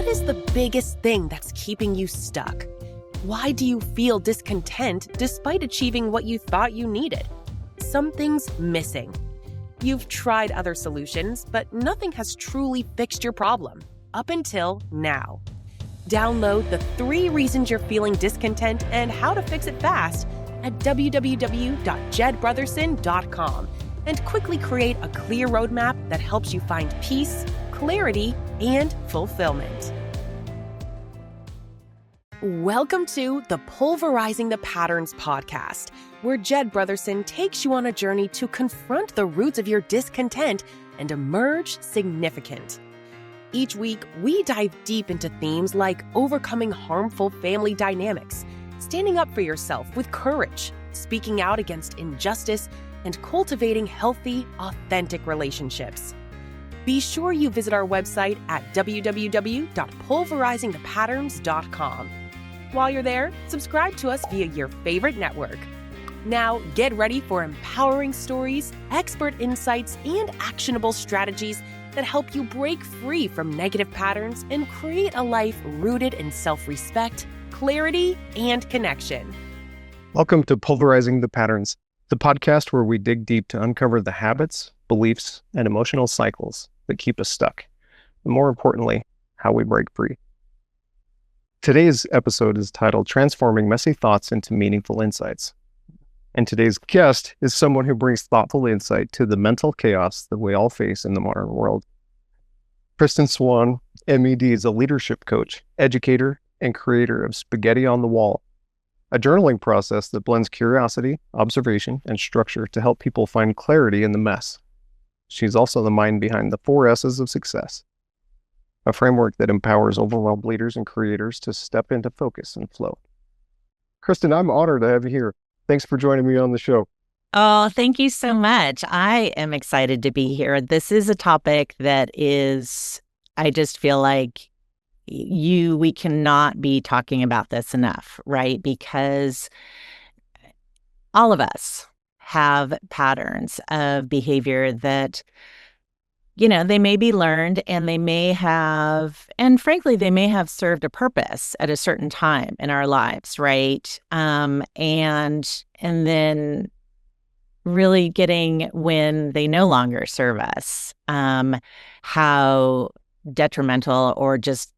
what is the biggest thing that's keeping you stuck? Why do you feel discontent despite achieving what you thought you needed? Something's missing. You've tried other solutions, but nothing has truly fixed your problem, up until now. Download the 3 reasons you're feeling discontent and how to fix it fast at www.jedbrotherson.com and quickly create a clear roadmap that helps you find peace, clarity, and fulfillment. Welcome to the Pulverizing the Patterns podcast, where Jed Brotherson takes you on a journey to confront the roots of your discontent and emerge significant. Each week, we dive deep into themes like overcoming harmful family dynamics, standing up for yourself with courage, speaking out against injustice, and cultivating healthy, authentic relationships. Be sure you visit our website at www.pulverizingthepatterns.com. While you're there, subscribe to us via your favorite network. Now, get ready for empowering stories, expert insights, and actionable strategies that help you break free from negative patterns and create a life rooted in self-respect, clarity, and connection. Welcome to Pulverizing the Patterns, the podcast where we dig deep to uncover the habits, beliefs, and emotional cycles that keep us stuck, and more importantly, how we break free. Today's episode is titled Transforming Messy Thoughts into Meaningful Insights. And today's guest is someone who brings thoughtful insight to the mental chaos that we all face in the modern world. Kristan Swan, MED, is a leadership coach, educator, and creator of Spaghetti on the Wall, a journaling process that blends curiosity, observation, and structure to help people find clarity in the mess. She's also the mind behind the 4 S's of success, a framework that empowers overwhelmed leaders and creators to step into focus and flow. Kristan, I'm honored to have you here. Thanks for joining me on the show. Oh, thank you so much. I am excited to be here. This is a topic that I just feel like we cannot be talking about this enough, right? Because all of us have patterns of behavior that, they may be learned and frankly, they may have served a purpose at a certain time in our lives, right? And then really getting when they no longer serve us, how detrimental or just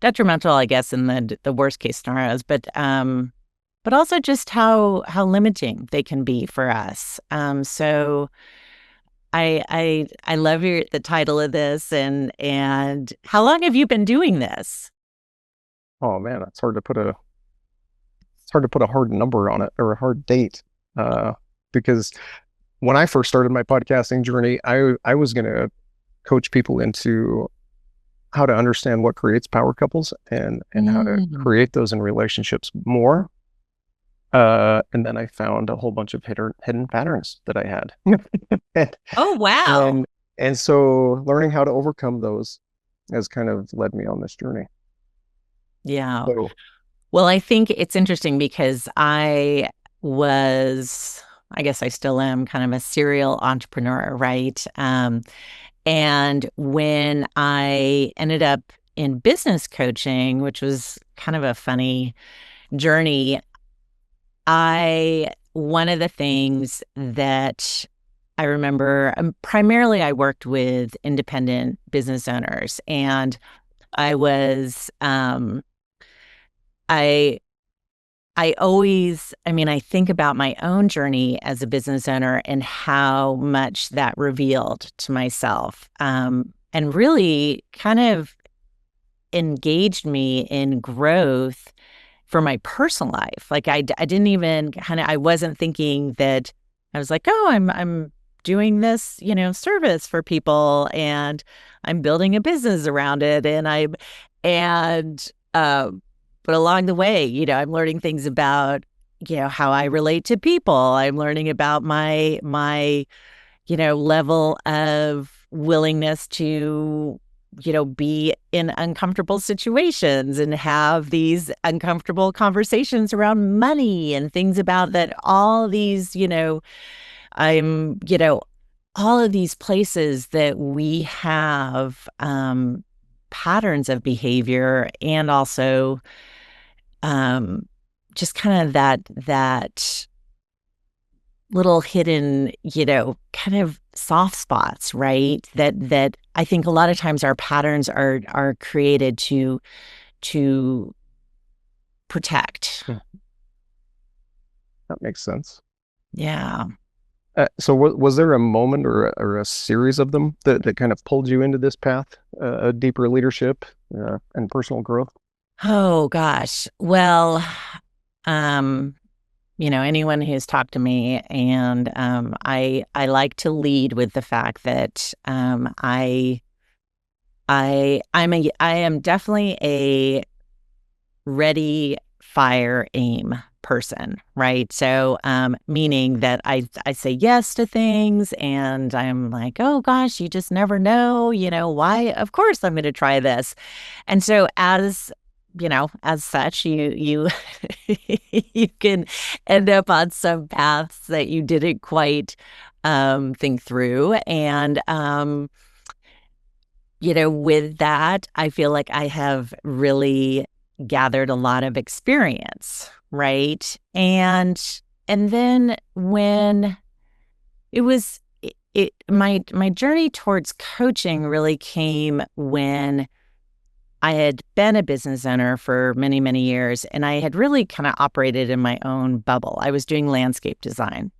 detrimental, I guess, in the worst case scenarios, but also just how limiting they can be for us. So I love the title of this, and how long have you been doing this? Oh man, it's hard to put a hard number on it or a hard date, because when I first started my podcasting journey, I was going to coach people into how to understand what creates power couples and how to create those in relationships more. And then I found a whole bunch of hidden patterns that I had. Oh, wow. And so learning how to overcome those has kind of led me on this journey. Yeah. So, well, I think it's interesting because I guess I still am kind of a serial entrepreneur, right? And when I ended up in business coaching, which was kind of a funny journey, one of the things that I remember, primarily I worked with independent business owners, and I was, I think about my own journey as a business owner and how much that revealed to myself, and really kind of engaged me in growth for my personal life. Like I didn't even I wasn't thinking that I was like, oh, I'm doing this, service for people, and I'm building a business around it. But along the way, I'm learning things about, how I relate to people. I'm learning about my level of willingness to, be in uncomfortable situations and have these uncomfortable conversations around money and things about that. All these, all of these places that we have patterns of behavior, and also just kind of that little hidden, kind of soft spots, right? That I think a lot of times our patterns are created to protect. That makes sense. Yeah. So was there a moment or a series of them that kind of pulled you into this path, a deeper leadership and personal growth? Oh gosh. Well, um, anyone who's talked to me, and I like to lead with the fact that I am definitely a ready, fire, aim person, right? So, meaning that I say yes to things, and I'm like, oh gosh, you just never know, why? Of course, I'm going to try this. And so, as such, you you can end up on some paths that you didn't quite think through, and with that, I feel like I have really gathered a lot of experience, right? And then when it was my journey towards coaching really came when I had been a business owner for many, many years, and I had really kind of operated in my own bubble. I was doing landscape design,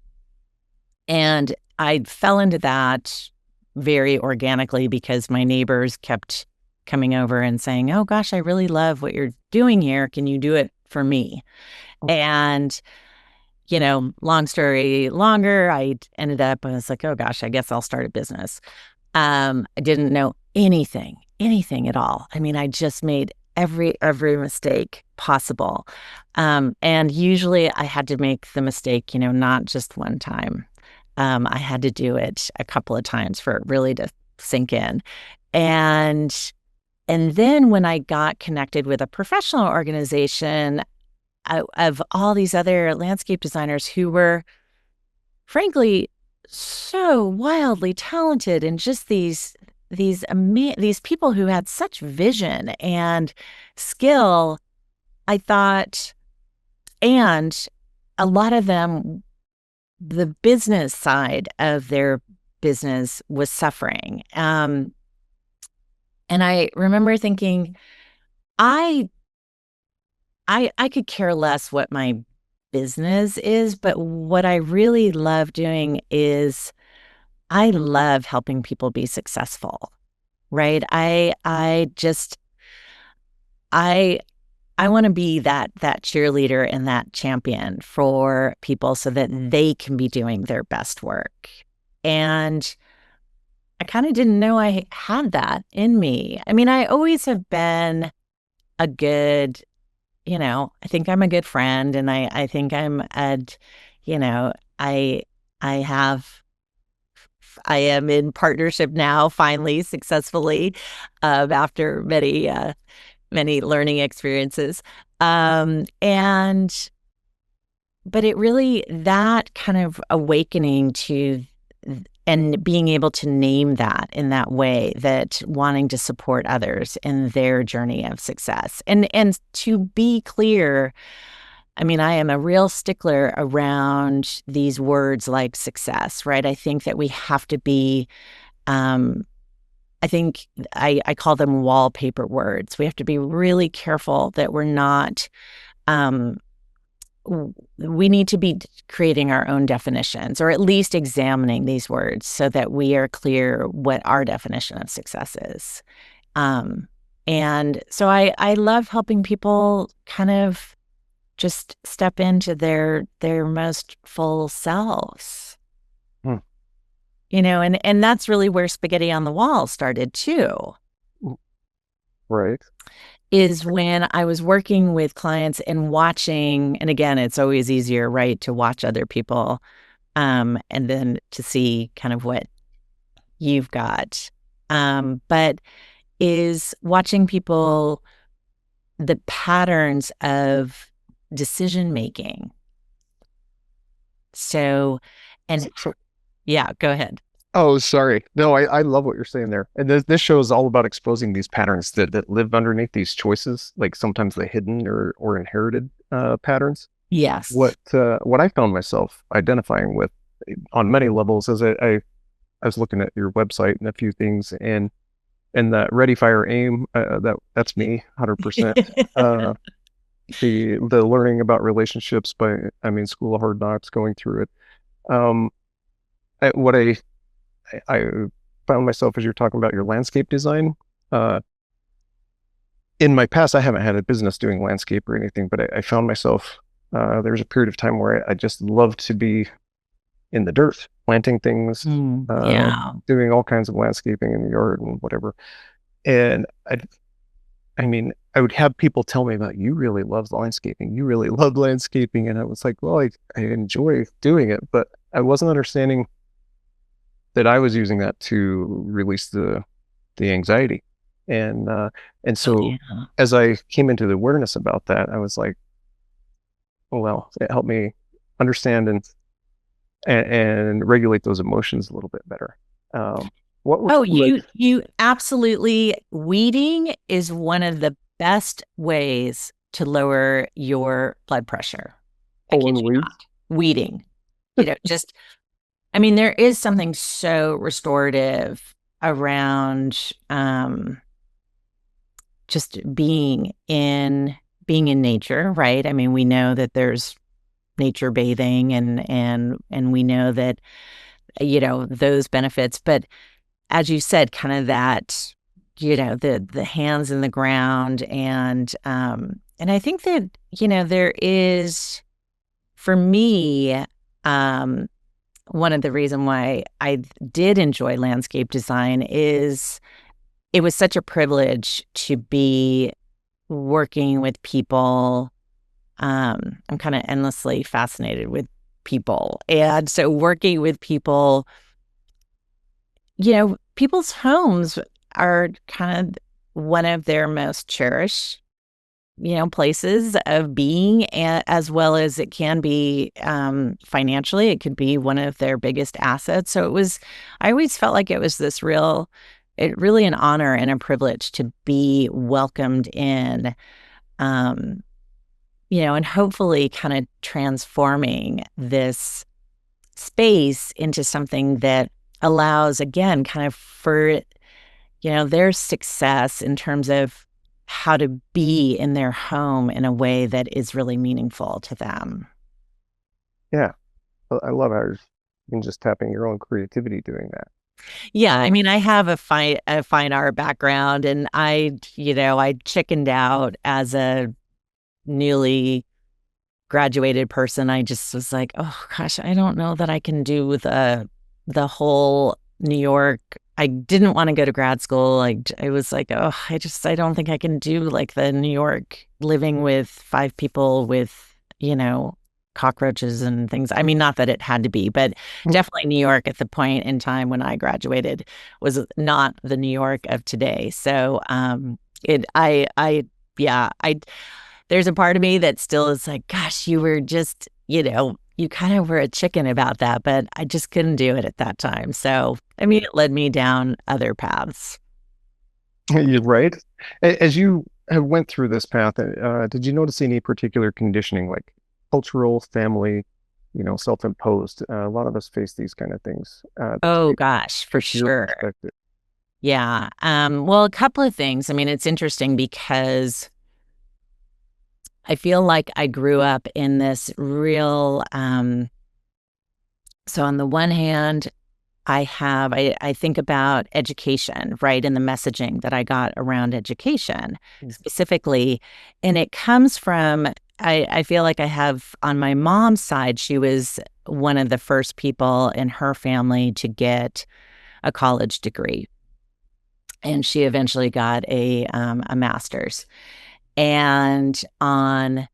and I fell into that very organically because my neighbors kept coming over and saying, oh gosh, I really love what you're doing here. Can you do it for me? And, long story longer, I was like, oh gosh, I guess I'll start a business. I didn't know anything at all. I mean, I just made every mistake possible. And usually I had to make the mistake, not just one time. I had to do it a couple of times for it really to sink in. And then when I got connected with a professional organization of all these other landscape designers who were frankly so wildly talented, and just these people who had such vision and skill, I thought, and a lot of them, the business side of their business was suffering. And I remember thinking, I I could care less what my business is, but what I really love doing is I love helping people be successful, right? I I want to be that cheerleader and that champion for people so that they can be doing their best work. And I kind of didn't know I had that in me. I mean, I always have been a good, I think I'm a good friend, and I think you know, I I have I am in partnership now, finally, successfully, after many learning experiences. And but it really, that kind of awakening to and being able to name that in that way, that wanting to support others in their journey of success. And to be clear, I mean, I am a real stickler around these words like success, right? I think that we have to be, I think I call them wallpaper words. We have to be really careful that we're not, we need to be creating our own definitions, or at least examining these words so that we are clear what our definition of success is. And so I love helping people kind of just step into their most full selves. Hmm. And that's really where Spaghetti on the Wall started too. Right. Is when I was working with clients and watching, and again, it's always easier, right, to watch other people, and then to see kind of what you've got. But is watching people, the patterns of decision making. So, and So yeah, go ahead. Oh, sorry. No, I love what you're saying there. And this show is all about exposing these patterns that live underneath these choices, like sometimes the hidden or inherited patterns. Yes. What I found myself identifying with on many levels is I was looking at your website and a few things, and that ready, fire, aim, that's me, 100%. Uh, the learning about relationships by, I mean, School of Hard Knocks, going through it. Um, what I found myself as you're talking about your landscape design. Uh, in my past, I haven't had a business doing landscape or anything, but I found myself, there was a period of time where I just loved to be in the dirt, planting things, Yeah. doing all kinds of landscaping in the yard and whatever. And I mean, I would have people tell me about, you really love landscaping. You really love landscaping. And I was like, well, I enjoy doing it, but I wasn't understanding that I was using that to release the anxiety. And and Oh, so yeah. as I came into the awareness about that, I was like, oh, well, it helped me understand and regulate those emotions a little bit better. Um, what were Oh, some like, you absolutely, weeding is one of the best ways to lower your blood pressure. I kid pulling you weeds? not. Weeding. Just I mean, there is something so restorative around just being in nature, right? I mean, we know that there's nature bathing and we know that those benefits, but as you said, kind of that, the hands in the ground and I think that, there is for me, um one of the reason why I did enjoy landscape design is it was such a privilege to be working with people. I'm kind of endlessly fascinated with people. And so working with people, people's homes are kind of one of their most cherished, places of being, as well as it can be financially. It could be one of their biggest assets. So I always felt like it was really an honor and a privilege to be welcomed in, um, and hopefully kind of transforming this space into something that allows, again, kind of for, their success in terms of how to be in their home in a way that is really meaningful to them. yeah, I love how you're even just tapping your own creativity doing that. Yeah, I mean, I have a fine art background, and I chickened out as a newly graduated person. I just was like, oh gosh, I don't know that I can do the whole New York. I didn't want to go to grad school. I was like, oh, I don't think I can do like the New York living with five people with, cockroaches and things. I mean, not that it had to be, but definitely New York at the point in time when I graduated was not the New York of today. So, yeah, there's a part of me that still is like, gosh, you were just, you kind of were a chicken about that, but I just couldn't do it at that time. So, I mean, it led me down other paths. You're right. As you have went through this path, did you notice any particular conditioning, like cultural, family, self-imposed? A lot of us face these kind of things. Oh gosh, for What's your sure. perspective? Yeah. Well, a couple of things. I mean, it's interesting because I feel like I grew up in this real, so on the one hand, I think about education, right? And the messaging that I got around education Mm. specifically. And it comes from, I feel like I have on my mom's side, she was one of the first people in her family to get a college degree. And she eventually got a master's. And on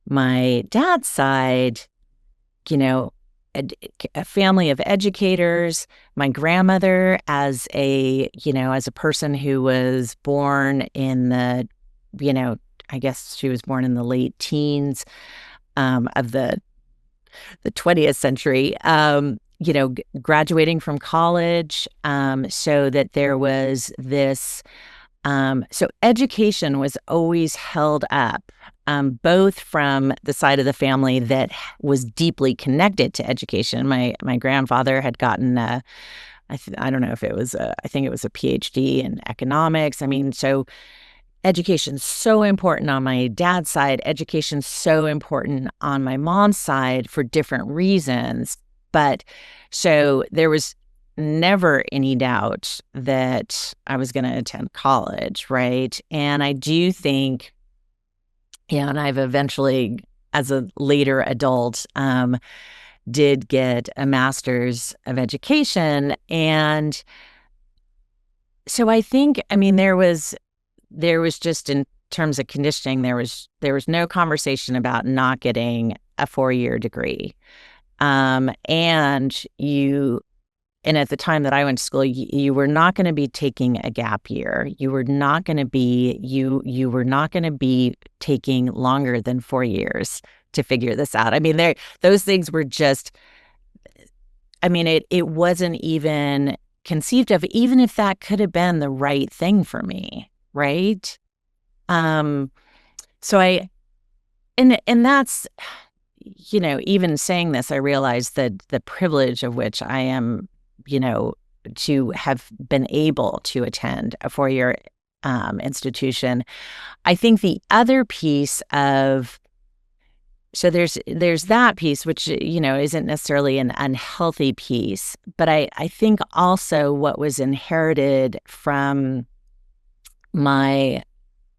my dad's side, you know, ed- a family of educators, my grandmother as a person who was born in you know, I guess she was born in the late teens of the 20th century. graduating from college, so that there was this, so education was always held up, both from the side of the family that was deeply connected to education. My grandfather had gotten I don't know if it was I think it was a PhD in economics. I mean, so education's so important on my dad's side, education's so important on my mom's side for different reasons. But so there was never any doubt that I was going to attend college, right? And I do think, and I've eventually, as a later adult, did get a master's of education. And so I think, I mean, there was just, in terms of conditioning, there was no conversation about not getting a 4-year degree. And at the time that I went to school, you were not going to be taking a gap year. You were not going to be taking longer than 4 years to figure this out. I mean, those things were just, I mean, it wasn't even conceived of, even if that could have been the right thing for me. Right. So and that's, even saying this, I realize that the privilege of which I am, to have been able to attend a 4-year institution. I think the other piece of, so there's that piece, which, isn't necessarily an unhealthy piece, but I think also what was inherited from my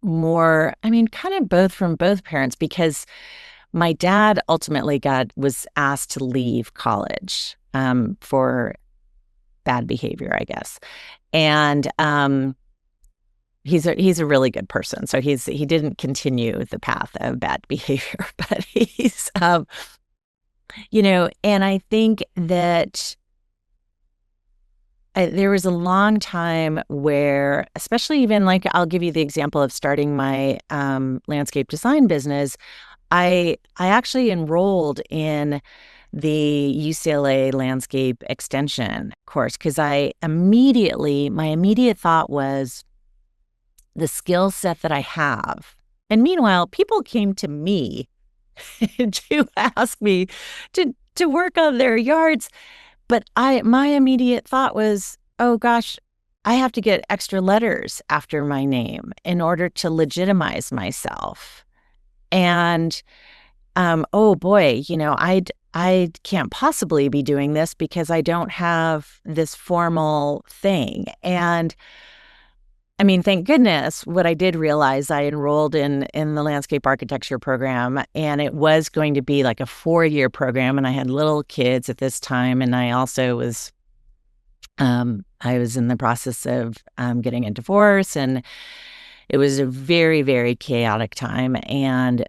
kind of both from both parents, because my dad ultimately was asked to leave college for bad behavior, I guess. And he's a really good person. So he didn't continue the path of bad behavior, but he's and I think that there was a long time where, especially even like, I'll give you the example of starting my landscape design business. I actually enrolled in the UCLA landscape extension course because my immediate thought was the skill set that I have. And meanwhile, people came to me to ask me to work on their yards. But my immediate thought was, oh gosh, I have to get extra letters after my name in order to legitimize myself. And oh boy, I can't possibly be doing this because I don't have this formal thing. And I mean, thank goodness, what I did realize, I enrolled in the landscape architecture program, and it was going to be like a 4-year program. And I had little kids at this time, and I also was, I was in the process of getting a divorce, and it was a very, very chaotic time. And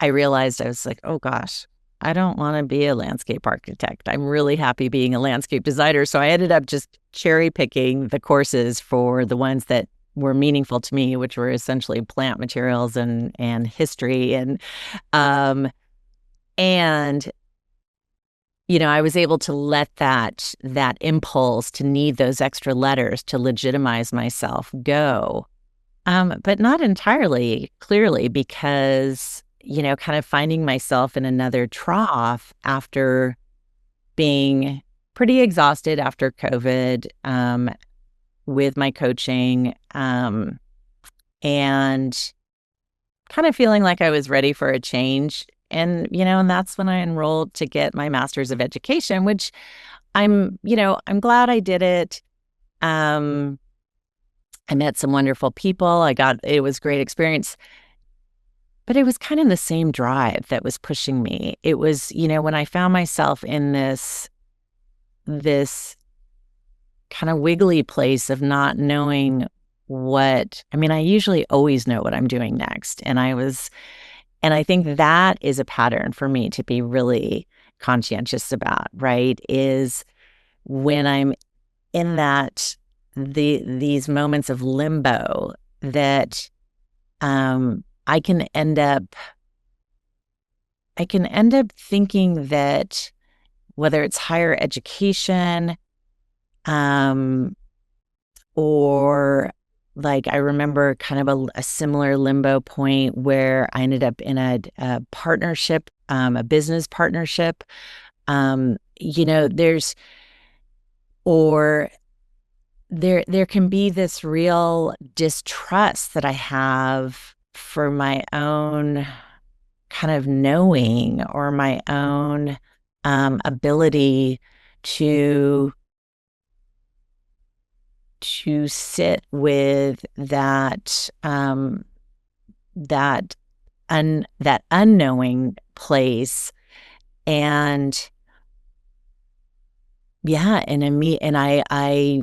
I realized, I was like, oh gosh, I don't want to be a landscape architect. I'm really happy being a landscape designer. So I ended up just cherry picking the courses for the ones that were meaningful to me, which were essentially plant materials and history. And I was able to let that impulse to need those extra letters to legitimize myself go. But not entirely, clearly, because kind of finding myself in another trough after being pretty exhausted after COVID with my coaching, and kind of feeling like I was ready for a change. And that's when I enrolled to get my master's of education, which I'm glad I did it. I met some wonderful people. It was a great experience. But it was kind of the same drive that was pushing me. It was, when I found myself in this kind of wiggly place of not knowing I usually always know what I'm doing next. And I think that is a pattern for me to be really conscientious about, right? Is when I'm in these moments of limbo that, I can end up thinking that whether it's higher education, or like I remember kind of a similar limbo point where I ended up in a partnership, a business partnership. There's or there can be this real distrust that I have for my own kind of knowing or my own ability to sit with that that unknowing place. And yeah, and I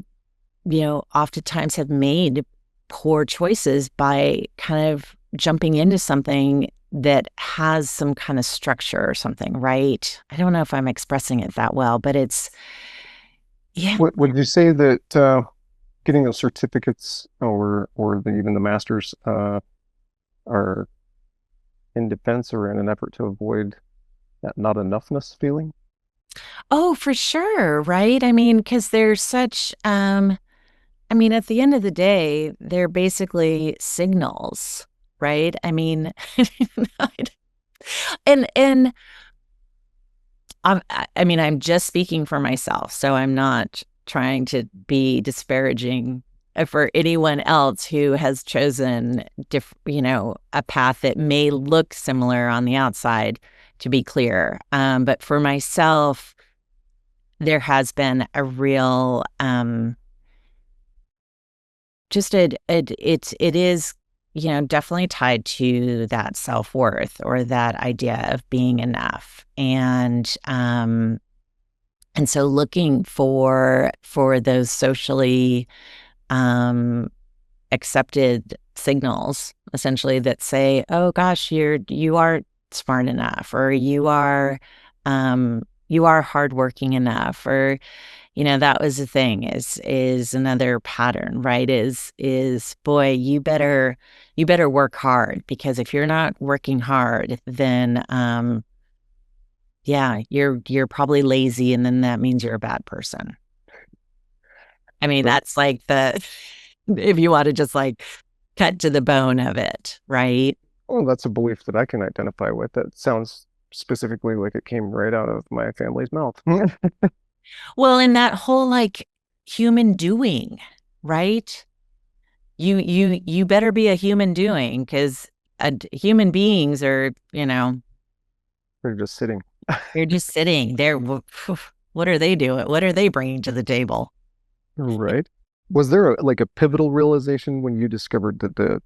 oftentimes have made poor choices by kind of jumping into something that has some kind of structure or something, right? I don't know if I'm expressing it that well, but it's, yeah. Would you say that getting those certificates even the masters are in defense or in an effort to avoid that not enoughness feeling? Oh, for sure, right? I mean, because there's such, at the end of the day, they're basically signals, right? I mean, and I'm just speaking for myself, so I'm not trying to be disparaging for anyone else who has chosen a path that may look similar on the outside, to be clear. But for myself, there has been a real it is definitely tied to that self-worth or that idea of being enough. And so looking for those socially accepted signals, essentially, that say, oh gosh, you are smart enough, or you are hardworking enough, or that was the thing, is another pattern, right? Is boy, you better work hard, because if you're not working hard, then yeah, you're probably lazy, and then that means you're a bad person. I mean, that's like if you want to just like cut to the bone of it, right? Well, that's a belief that I can identify with. That sounds specifically like it came right out of my family's mouth. Well, in that whole like human doing, right? You better be a human doing, because human beings are, They're just sitting. they're just sitting there. What are they doing? What are they bringing to the table? Right. Was there like a pivotal realization when you discovered that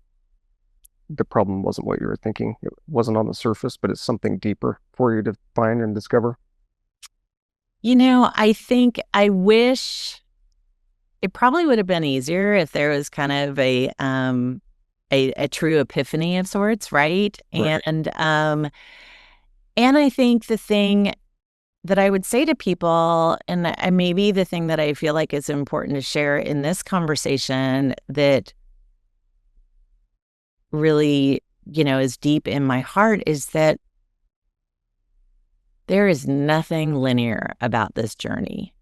the problem wasn't what you were thinking? It wasn't on the surface, but it's something deeper for you to find and discover? I think I wish it probably would have been easier if there was kind of a true epiphany of sorts, right? Right. And I think the thing that I would say to people, and maybe the thing that I feel like is important to share in this conversation, that really, is deep in my heart, is that there is nothing linear about this journey.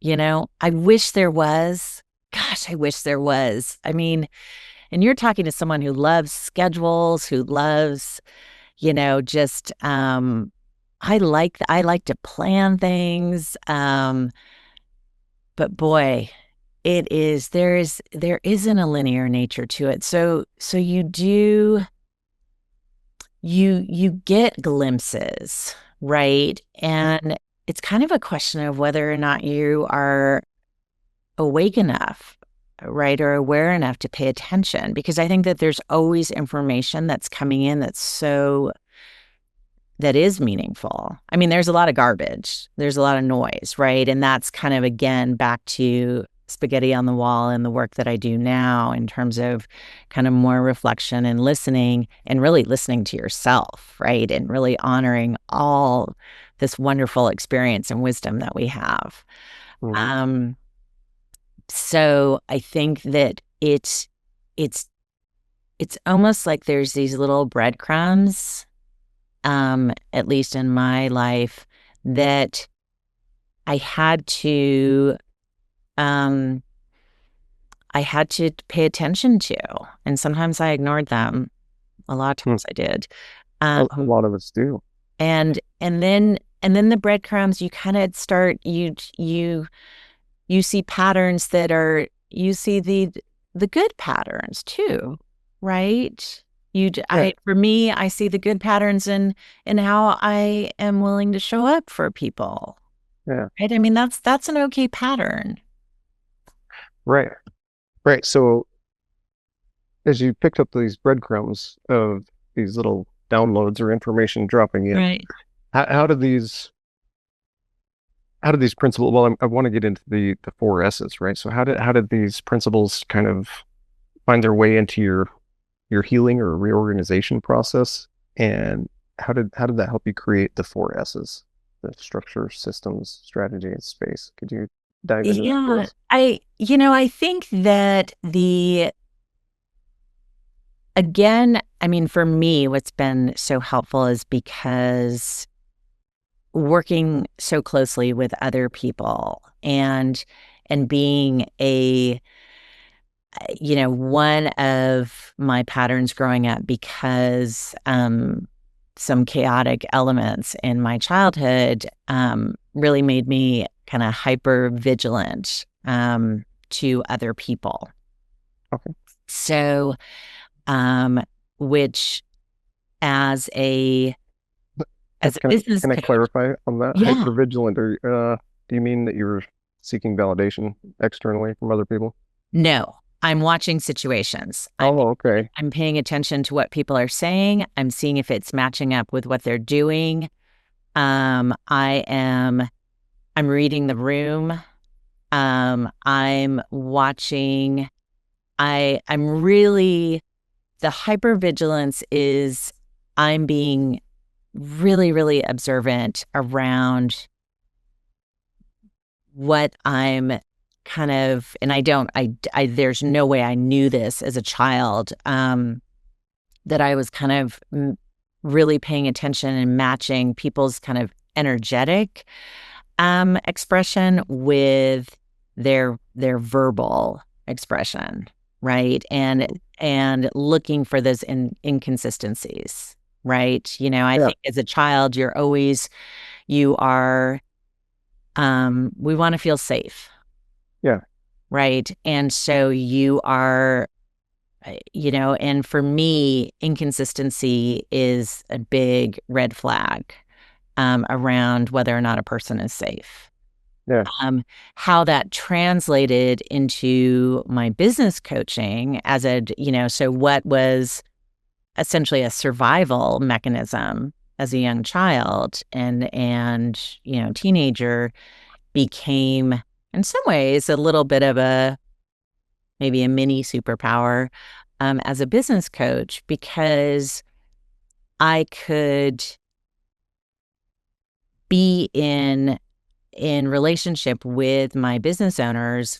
I wish there was. Gosh, I wish there was. I mean, and you're talking to someone who loves schedules, who loves, just I like to plan things. But boy, there isn't a linear nature to it. So you get glimpses, right? And it's kind of a question of whether or not you are awake enough, right, or aware enough to pay attention, because I think that there's always information that's coming in that is meaningful. I mean, there's a lot of garbage, there's a lot of noise, right? And that's kind of, again, back to spaghetti on the wall and the work that I do now, in terms of kind of more reflection and listening, and really listening to yourself, right? And really honoring all this wonderful experience and wisdom that we have. Mm-hmm. So I think that it's almost like there's these little breadcrumbs, at least in my life, that I had to um I had to pay attention to, and sometimes I ignored them. A lot of Hmm. times I did. A lot of us do. And then the breadcrumbs, you kind of start you see patterns that are you see the good patterns too, right? Yeah. For me, I see the good patterns in how I am willing to show up for people. Yeah. Right? I mean, that's an okay pattern. Right. Right. So as you picked up these breadcrumbs of these little downloads or information dropping in, Right. how do these principles, well, I want to get into the four S's, right? So how did these principles kind of find their way into your healing or reorganization process? And how did that help you create the four S's, the structure, systems, strategy, and space? Could you dive into that for Yeah. us? I think that again, I mean, for me, what's been so helpful is because working so closely with other people and being one of my patterns growing up because some chaotic elements in my childhood really made me kind of hyper vigilant to other people. Okay. So, which as a Can, as a can I, business can I coach, clarify on that? yeah, Hypervigilant, or do you mean that you're seeking validation externally from other people? no, I'm watching situations. Oh, okay. I'm paying attention to what people are saying. I'm seeing if it's matching up with what they're doing. I'm reading the room. I'm watching. I'm really, the hypervigilance is I'm being really, really observant around what I'm kind of, and there's no way I knew this as a child, that I was kind of really paying attention and matching people's kind of energetic expression with their verbal expression, right? And looking for those inconsistencies, right? I Yeah. think as a child, you are we want to feel safe, Yeah. right? And so you are and for me, inconsistency is a big red flag around whether or not a person is safe. Yeah. How that translated into my business coaching so what was essentially a survival mechanism as a young child and teenager became in some ways a little bit of maybe a mini superpower as a business coach because I could be in relationship with my business owners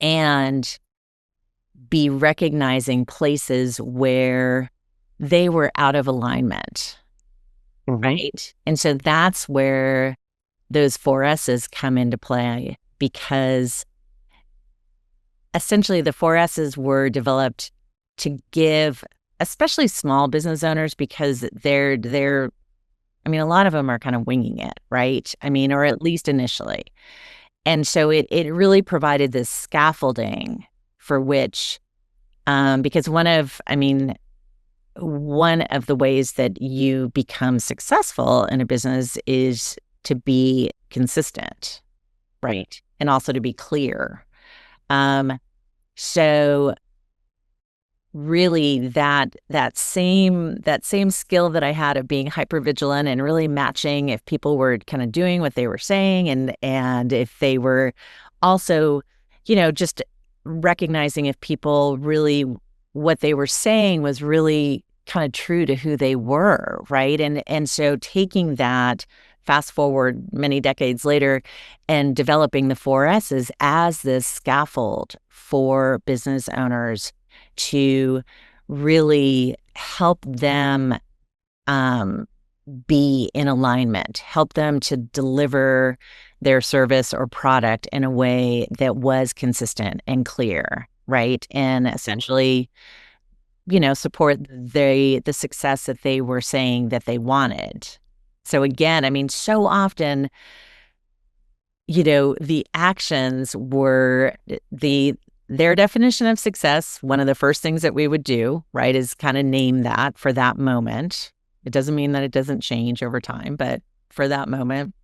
and be recognizing places where they were out of alignment, Hmm. right? And so that's where those four S's come into play because essentially the four S's were developed to give especially small business owners because I mean, a lot of them are kind of winging it, right? I mean, or at least initially. And so it really provided this scaffolding for which, because one of the ways that you become successful in a business is to be consistent, right? And also to be clear. So really that same skill that I had of being hyper vigilant and really matching if people were kind of doing what they were saying and if they were also just recognizing if people really what they were saying was really kind of true to who they were, right? And so taking that fast forward many decades later and developing the four S's as this scaffold for business owners to really help them be in alignment, help them to deliver their service or product in a way that was consistent and clear, right? And essentially, support the success that they were saying that they wanted. So again, I mean, so often, the actions were their definition of success. One of the first things that we would do, right, is kind of name that for that moment. It doesn't mean that it doesn't change over time, but for that moment.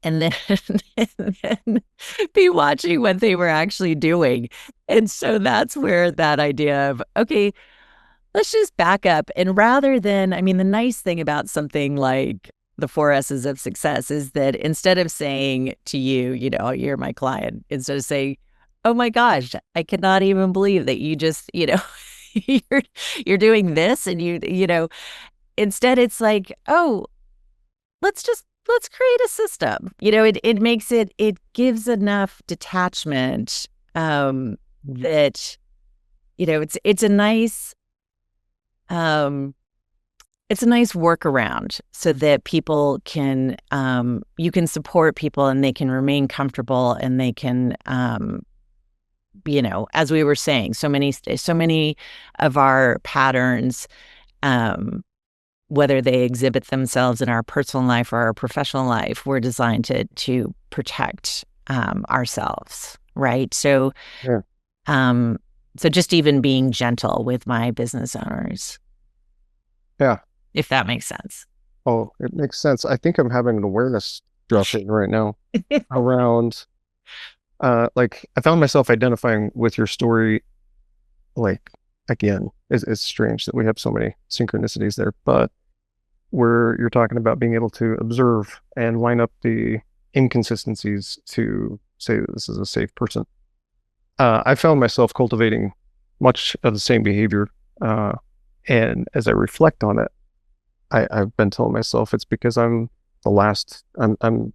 And then, and then be watching what they were actually doing. And so that's where that idea of, okay, let's just back up. And rather than, I mean, the nice thing about something like the 4S's of success is that instead of saying to you, you're my client, instead of saying, oh my gosh, I cannot even believe that you just, you're doing this, and instead it's like, oh, let's create a system. It gives enough detachment that, it's a nice workaround so that people can, you can support people and they can remain comfortable, and they can, as we were saying, so many of our patterns, whether they exhibit themselves in our personal life or our professional life, were designed to protect ourselves, right? So, Yeah. So just even being gentle with my business owners. Yeah. If that makes sense. Oh, it makes sense. I think I'm having an awareness dropping right now around, like, I found myself identifying with your story. Like, again, it's strange that we have so many synchronicities there, but where you're talking about being able to observe and line up the inconsistencies to say that this is a safe person. I found myself cultivating much of the same behavior. And as I reflect on it, I've been telling myself it's because I'm the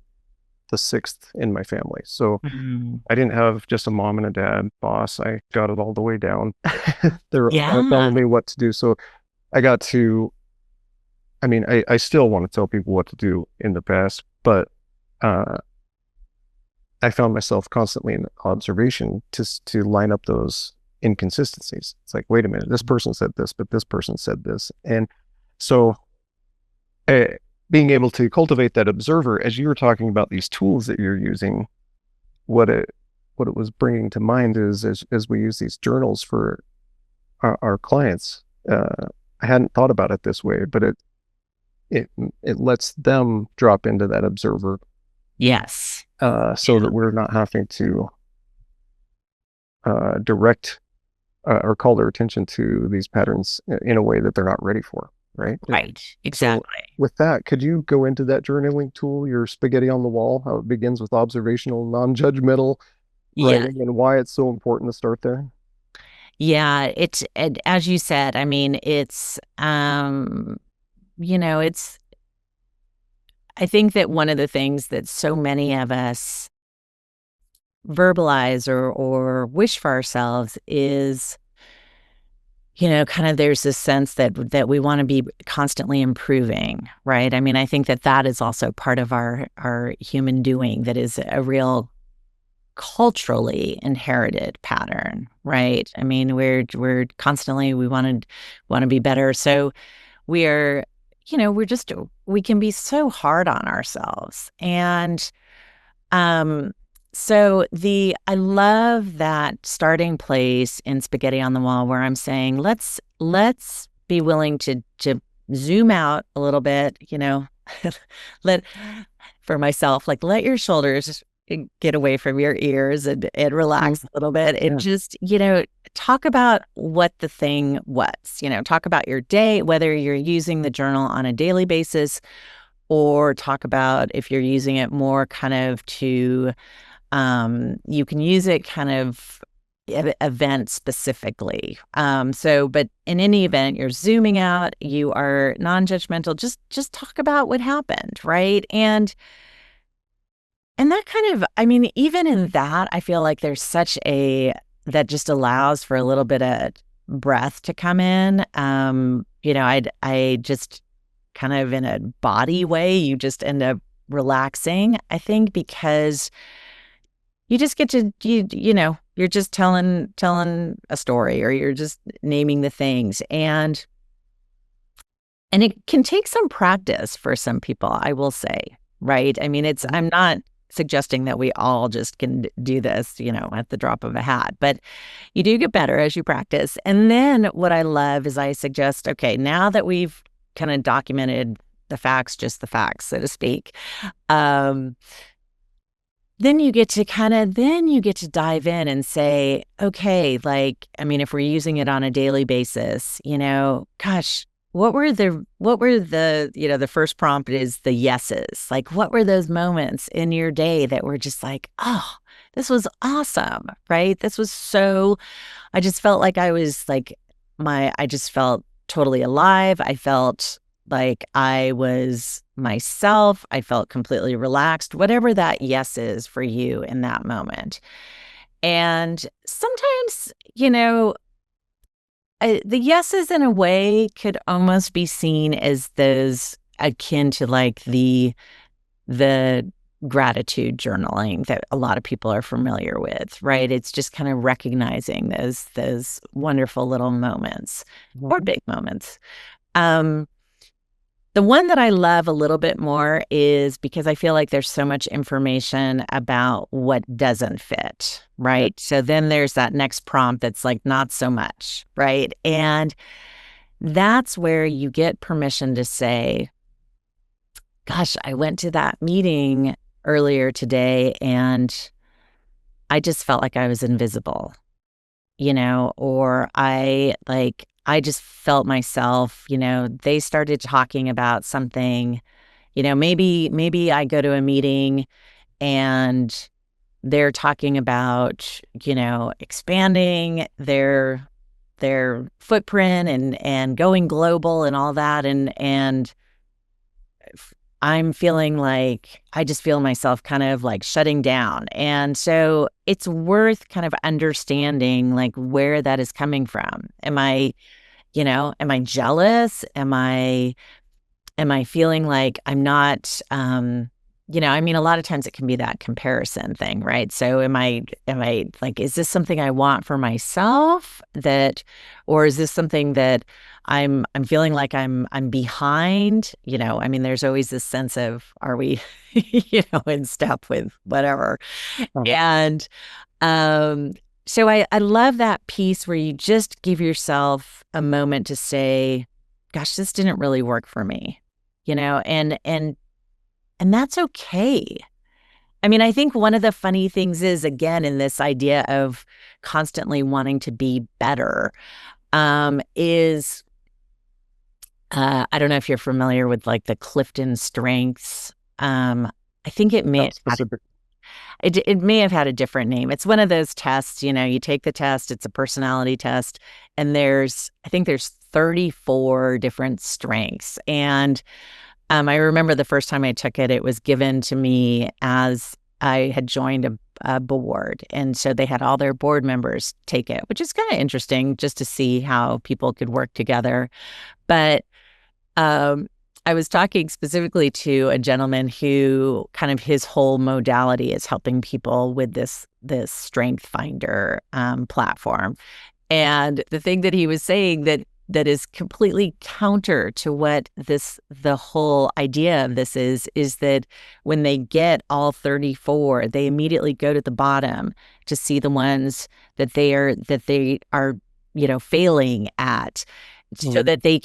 sixth in my family. So I didn't have just a mom and a dad boss. I got it all the way down. They're telling me what to do. So I got to, I mean, I still want to tell people what to do in the past, but I found myself constantly in observation to line up those inconsistencies. It's like, wait a minute, this person said this, but this person said this. And so being able to cultivate that observer, as you were talking about these tools that you're using, what it was bringing to mind is as we use these journals for our clients, I hadn't thought about it this way, but it lets them drop into that observer. Yes. So that we're not having to direct or call their attention to these patterns in a way that they're not ready for. Right. Right. Exactly. So with that, could you go into that journaling tool, your spaghetti on the wall, how it begins with observational, non-judgmental writing, and why it's so important to start there? Yeah. As you said, I mean, it's, I think that one of the things that so many of us verbalize or wish for ourselves is, kind of there's this sense that we want to be constantly improving, right? I mean, I think that is also part of our human doing that is a real culturally inherited pattern, right? I mean, we're constantly, we want to be better. So we're, we can be so hard on ourselves. And so I love that starting place in Spaghetti on the Wall where I'm saying, let's be willing to zoom out a little bit, for myself, like, let your shoulders get away from your ears and relax a little bit and just, talk about what the thing was, talk about your day, whether you're using the journal on a daily basis, or talk about if you're using it more kind of to, you can use it kind of event specifically. But in any event, you're zooming out, you are non-judgmental, just talk about what happened, right? And that kind of, I mean, even in that, I feel like there's that just allows for a little bit of breath to come in. I just kind of in a body way. You just end up relaxing, I think, because you just get to, you're just telling a story, or you're just naming the things. And it can take some practice for some people, I will say, right? I mean, I'm not suggesting that we all just can do this, at the drop of a hat, but you do get better as you practice. And then what I love is I suggest, okay, now that we've kind of documented the facts, just the facts, so to speak, then you get to dive in and say, okay, like, I mean, if we're using it on a daily basis, gosh, what were the, the first prompt is the yeses. Like, what were those moments in your day that were just like, oh, this was awesome, right? I just felt like I was like, I just felt totally alive. I felt like I was myself. I felt completely relaxed, whatever that yes is for you in that moment. And sometimes, the yeses in a way could almost be seen as those akin to like the gratitude journaling that a lot of people are familiar with, right? It's just kind of recognizing those wonderful little moments or big moments. The one that I love a little bit more is because I feel like there's so much information about what doesn't fit, right? So then there's that next prompt that's like, not so much, right? And that's where you get permission to say, gosh, I went to that meeting earlier today and I just felt like I was invisible, or I just felt myself, they started talking about something, maybe I go to a meeting and they're talking about, expanding their footprint and going global and all that. And I'm feeling like I just feel myself kind of like shutting down. And so it's worth kind of understanding like where that is coming from. Am I jealous? Am I feeling like I'm not, I mean, a lot of times it can be that comparison thing, right? So am I like, is this something I want for myself or is this something that I'm feeling like I'm behind? I mean, there's always this sense of, are we, in step with whatever? And, so I love that piece where you just give yourself a moment to say, gosh, this didn't really work for me, and that's okay. I mean, I think one of the funny things is, again, in this idea of constantly wanting to be better, is I don't know if you're familiar with like the Clifton Strengths. I think it may it may have had a different name. It's one of those tests, you take the test, it's a personality test, and I think there's 34 different strengths. And I remember the first time I took it, it was given to me as I had joined a board. And so they had all their board members take it, which is kind of interesting just to see how people could work together. But I was talking specifically to a gentleman who kind of his whole modality is helping people with this Strength Finder platform. And the thing that he was saying that is completely counter to what the whole idea of this is that when they get all 34, they immediately go to the bottom to see the ones that they are failing at, so that they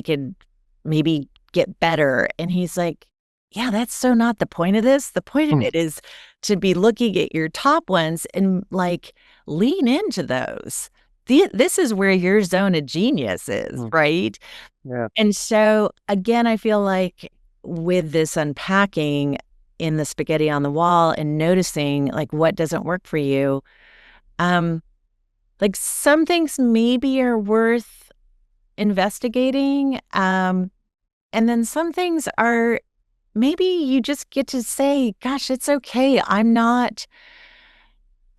can maybe get better. And he's like, yeah, that's so not the point of this. The point of it is to be looking at your top ones and like lean into those. This is where your zone of genius is, right? Yeah. And so again, I feel like with this unpacking in the spaghetti on the wall and noticing like what doesn't work for you, like some things maybe are worth investigating. And then some things are maybe you just get to say, gosh, it's okay. I'm not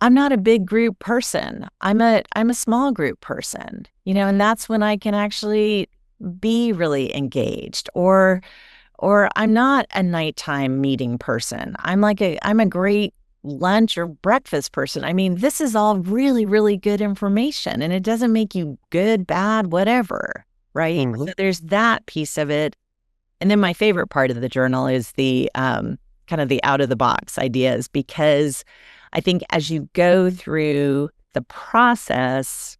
a big group person. I'm a small group person, and that's when I can actually be really engaged, or I'm not a nighttime meeting person. I'm a great lunch or breakfast person. I mean, this is all really, really good information, and it doesn't make you good, bad, whatever, right? Mm-hmm. So there's that piece of it. And then my favorite part of the journal is the kind of the out of the box ideas, because I think as you go through the process,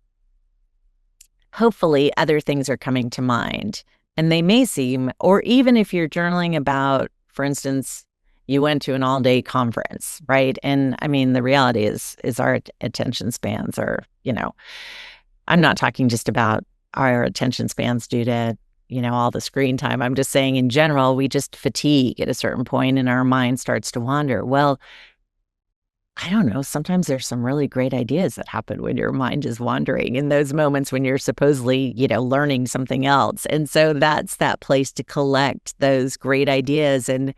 hopefully other things are coming to mind. And they may seem, or even if you're journaling about, for instance, you went to an all-day conference, right? And I mean, the reality is our attention spans are, I'm not talking just about our attention spans due to, all the screen time. I'm just saying in general, we just fatigue at a certain point and our mind starts to wander. Well, I don't know. Sometimes there's some really great ideas that happen when your mind is wandering in those moments when you're supposedly, learning something else. And so that's that place to collect those great ideas. And,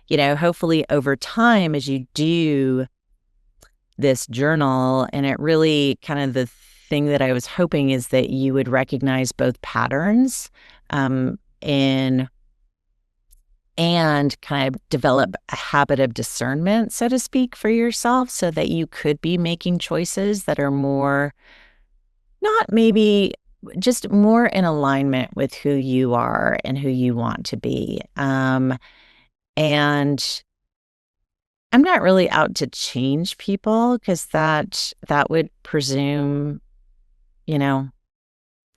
hopefully over time, as you do this journal, and it really kind of the thing that I was hoping is that you would recognize both patterns in and kind of develop a habit of discernment, so to speak, for yourself, so that you could be making choices that are more, not maybe just more in alignment with who you are and who you want to be. And I'm not really out to change people, because that would presume, you know,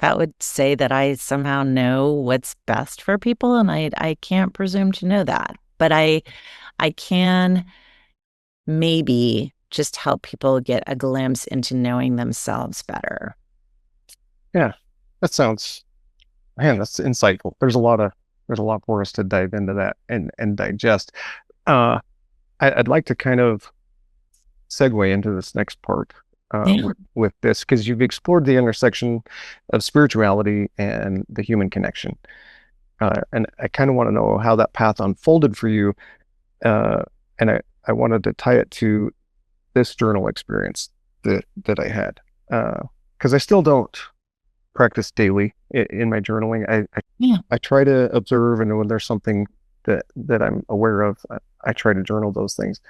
that would say that I somehow know what's best for people, and I can't presume to know that. But I can maybe just help people get a glimpse into knowing themselves better. Yeah, that sounds, man, that's insightful. There's a lot for us to dive into that and digest. Uh, I'd like to kind of segue into this next part Yeah. with this, because you've explored the intersection of spirituality and the human connection. And I kind of want to know how that path unfolded for you. And I wanted to tie it to this journal experience that I had. Because I still don't practice daily in my journaling. Yeah. I try to observe, and when there's something that I'm aware of, I try to journal those things.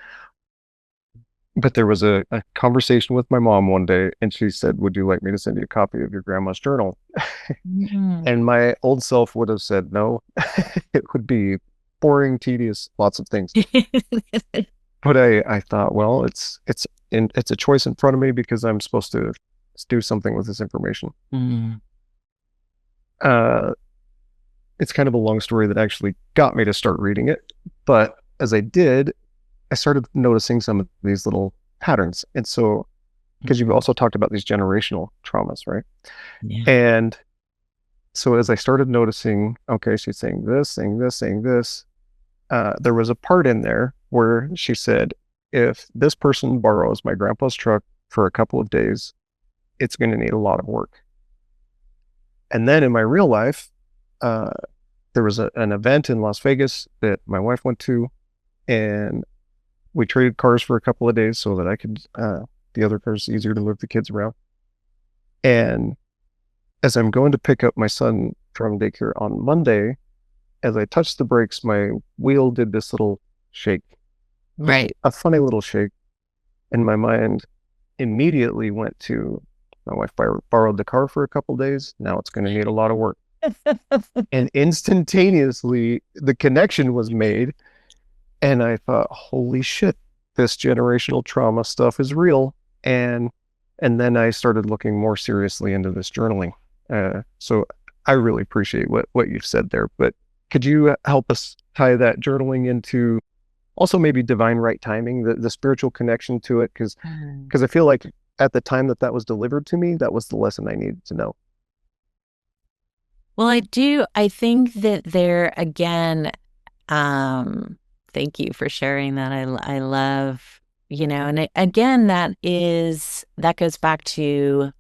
But there was a conversation with my mom one day, and she said, "Would you like me to send you a copy of your grandma's journal?" Mhm. And my old self would have said no. It would be boring, tedious, lots of things. But I thought, well, it's a choice in front of me, because I'm supposed to do something with this information. Mm. Uh, it's kind of a long story that actually got me to start reading it. But as I did, I started noticing some of these little patterns. And so, because you've also talked about these generational traumas, right? Yeah. And so as I started noticing, okay, she's saying this, saying this, saying this, there was a part in there where she said, if this person borrows my grandpa's truck for a couple of days, it's going to need a lot of work. And then in my real life, there was an event in Las Vegas that my wife went to, and we traded cars for a couple of days so that I could, the other car's easier to move the kids around. And as I'm going to pick up my son from daycare on Monday, as I touched the brakes, my wheel did this little shake, Right. a funny little shake. And my mind immediately went to, my wife borrowed the car for a couple of days. Now it's going to need a lot of work. And instantaneously, the connection was made. And I thought, holy shit, this generational trauma stuff is real. And then I started looking more seriously into this journaling. So I really appreciate what you've said there. But could you help us tie that journaling into also maybe divine right timing, the spiritual connection to it? Because I feel like at the time that was delivered to me, that was the lesson I needed to know. Well, I think that there again, thank you for sharing that. I love, and again, that goes back to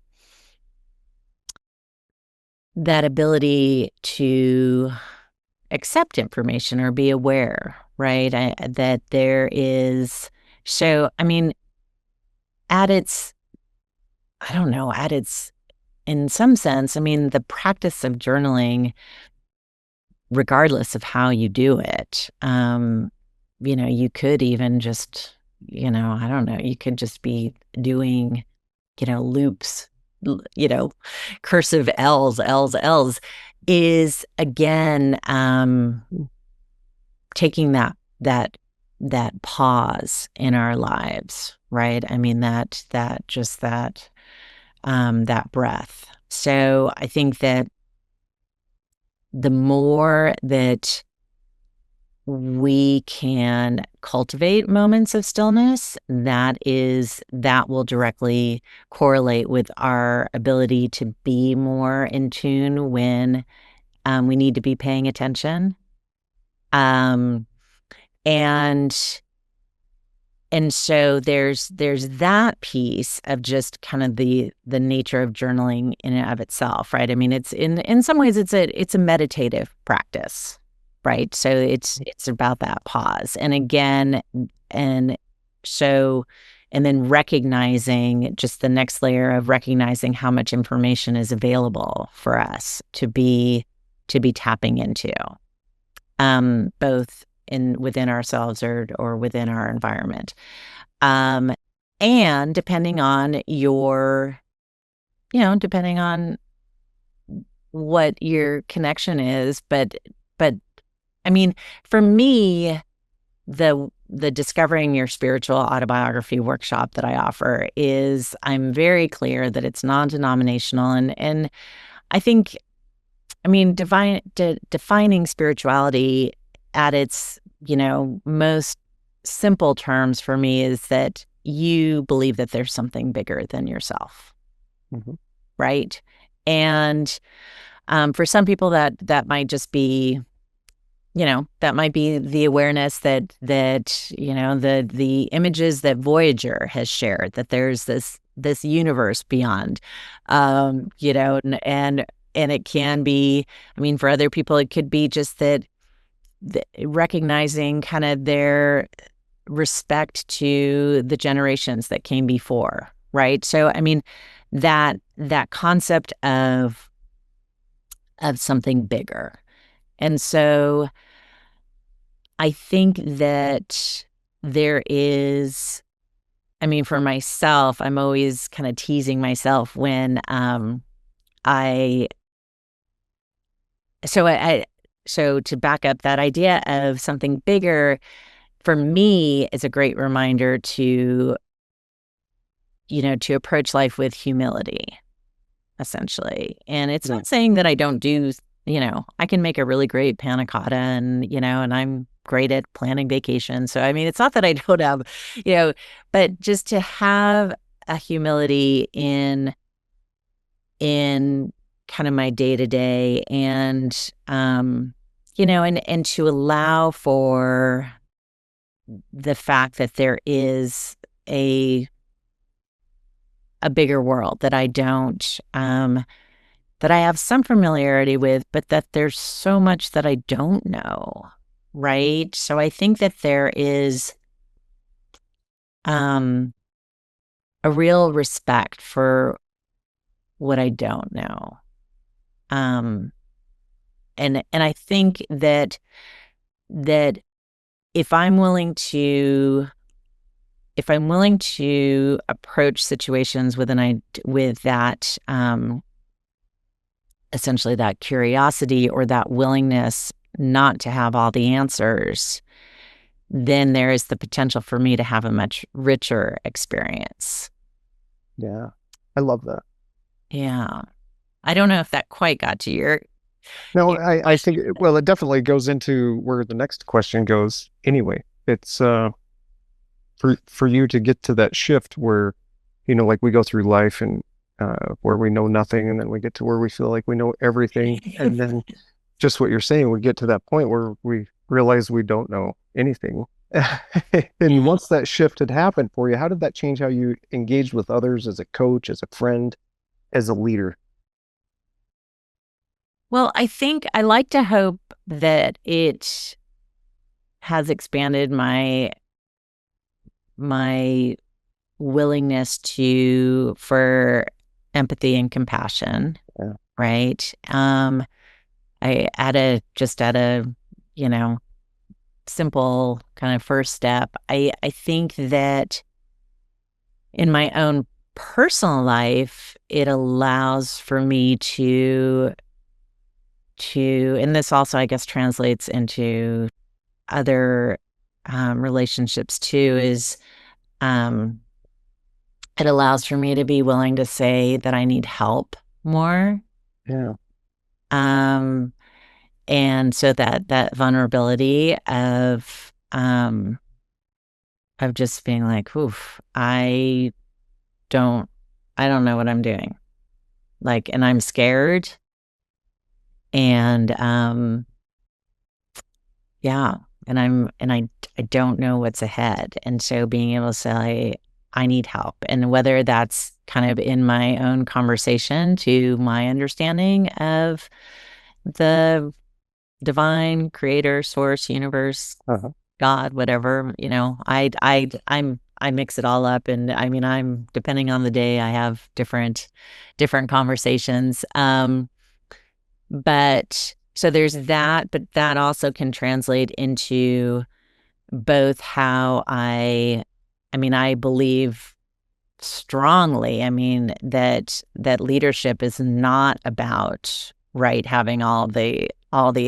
that ability to accept information or be aware, right? That there is, so, I mean, at its, I don't know, at its in some sense, I mean, the practice of journaling, regardless of how you do it, you could even just, I don't know, you could just be doing, loops, cursive L's, L's, L's, is again, taking that pause in our lives, right? I mean, that breath. So I think that the more that we can cultivate moments of stillness, that will directly correlate with our ability to be more in tune when we need to be paying attention. And so there's that piece of just kind of the nature of journaling in and of itself, right? I mean, it's in some ways it's a meditative practice, right? So it's about that pause. And again, and then recognizing just the next layer of recognizing how much information is available for us to be tapping into, both within ourselves or within our environment. And depending on depending on what your connection is, but I mean, for me, the Discovering Your Spiritual Autobiography workshop that I offer is, I'm very clear that it's non-denominational, and I think, I mean, defining spirituality at its, most simple terms for me is that you believe that there's something bigger than yourself, right? And for some people, that might just be, that might be the awareness that the images that Voyager has shared, that there's this universe beyond, and it can be, I mean, for other people, it could be just that recognizing kind of their respect to the generations that came before, right? So, I mean, that concept of something bigger. And so I think that there is, I mean, for myself, I'm always kind of teasing myself when so to back up, that idea of something bigger, for me, is a great reminder to approach life with humility, essentially. And it's not saying that I don't do, I can make a really great panna cotta, and I'm great at planning vacations. So, I mean, it's not that I don't have, but just to have a humility in kind of my day to day, and and to allow for the fact that there is a bigger world that I don't, that I have some familiarity with, but that there's so much that I don't know, right? So I think that there is a real respect for what I don't know. And I think that if I'm willing to approach situations with that, essentially that curiosity or that willingness not to have all the answers, then there is the potential for me to have a much richer experience. Yeah, I love that. Yeah. I don't know if that quite got to your... No, I think, well, it definitely goes into where the next question goes anyway. It's for you to get to that shift where, like we go through life and where we know nothing, and then we get to where we feel like we know everything. And then just what you're saying, we get to that point where we realize we don't know anything. And once that shift had happened for you, how did that change how you engaged with others as a coach, as a friend, as a leader? Well, I think I like to hope that it has expanded my willingness for empathy and compassion, Yeah. right? I at a you know, simple kind of first step, I think that in my own personal life, it allows for me and this also, I guess, translates into other relationships too, is um, it allows for me to be willing to say that I need help more. Yeah. Um, and so that vulnerability of just being like, oof, don't, I don't know what I'm doing. Like, and I'm scared. And, yeah. And I don't know what's ahead. And so being able to say, I need help. And whether that's kind of in my own conversation to my understanding of the divine creator, source, universe, Uh-huh. God, whatever, I mix it all up. And I mean, I'm depending on the day, I have different conversations. But so there's that, but that also can translate into both how I believe strongly, that leadership is not about having all the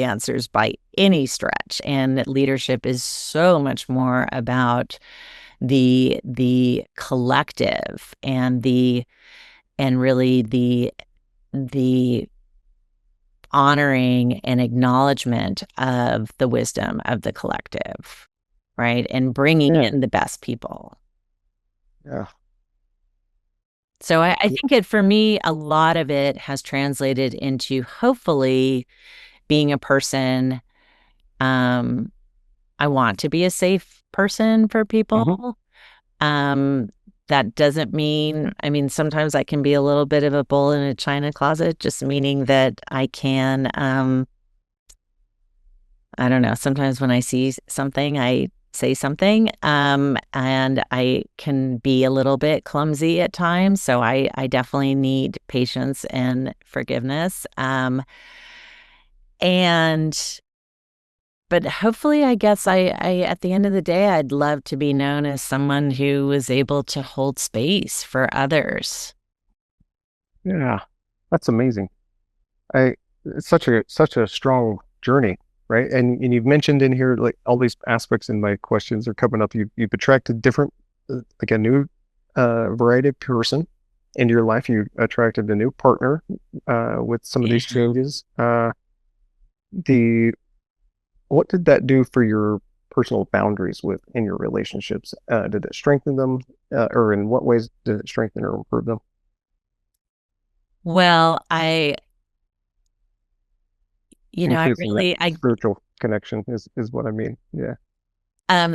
answers by any stretch, and that leadership is so much more about the collective and really the honoring and acknowledgement of the wisdom of the collective, right? And bringing Yeah. in the best people. Yeah. So I think for me, a lot of it has translated into hopefully being a person. Um, I want to be a safe person for Mm-hmm. people. Um, that doesn't mean, sometimes I can be a little bit of a bull in a china closet, just meaning that I can, I don't know, sometimes when I see something, I say something, and I can be a little bit clumsy at times. So I definitely need patience and forgiveness. And but hopefully, I guess I at the end of the day, I'd love to be known as someone who was able to hold space for others. Yeah. That's amazing. I It's such a strong journey, right? And you've mentioned in here like all these aspects in my questions are coming up. You've attracted different like a new variety of person into your life. You attracted a new partner with some of Yeah. these changes. The What did that do for your personal boundaries in your relationships? Did it strengthen them, or in what ways did it strengthen or improve them? Well, I Increasing that really, spiritual connection is what I mean. Yeah.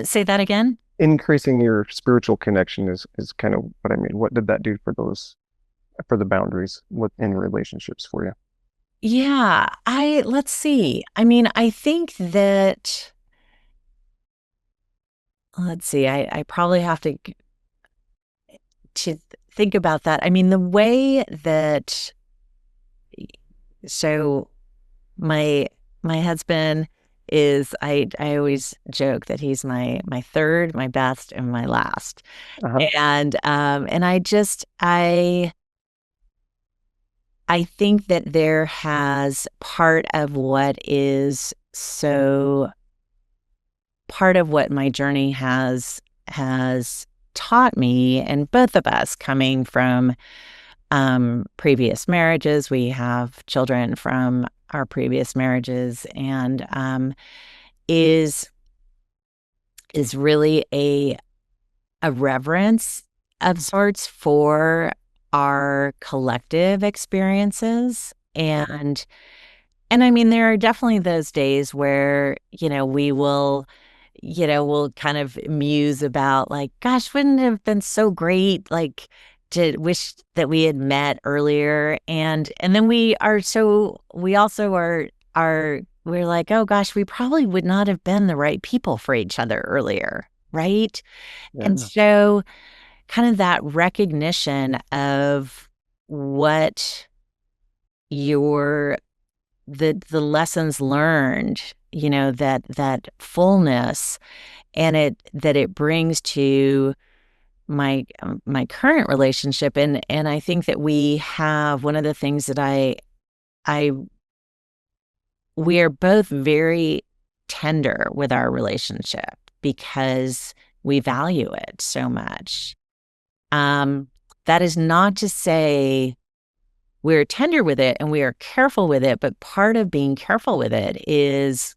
say that again. Increasing your spiritual connection is kind of what I mean. What did that do for the boundaries within relationships for you? Yeah, let's see. I think that, let's see, I probably have to think about that. The way that, so my husband is, I always joke that he's my third, my best, and my last. Uh-huh. And I think that there has part of what my journey has taught me, and both of us coming from previous marriages. We have children from our previous marriages, and is really a reverence of sorts for our collective experiences. And there are definitely those days where, we'll kind of muse about like, gosh, wouldn't it have been so great, like, to wish that we had met earlier. And then we also we're like, oh gosh, we probably would not have been the right people for each other earlier. Right. And Yeah. so kind of that recognition of what your the lessons learned, that fullness and it brings to my current relationship. And I think that we have one of the things that I we are both very tender with our relationship because we value it so much. Um, that is not to say we're tender with it and we are careful with it, but part of being careful with it is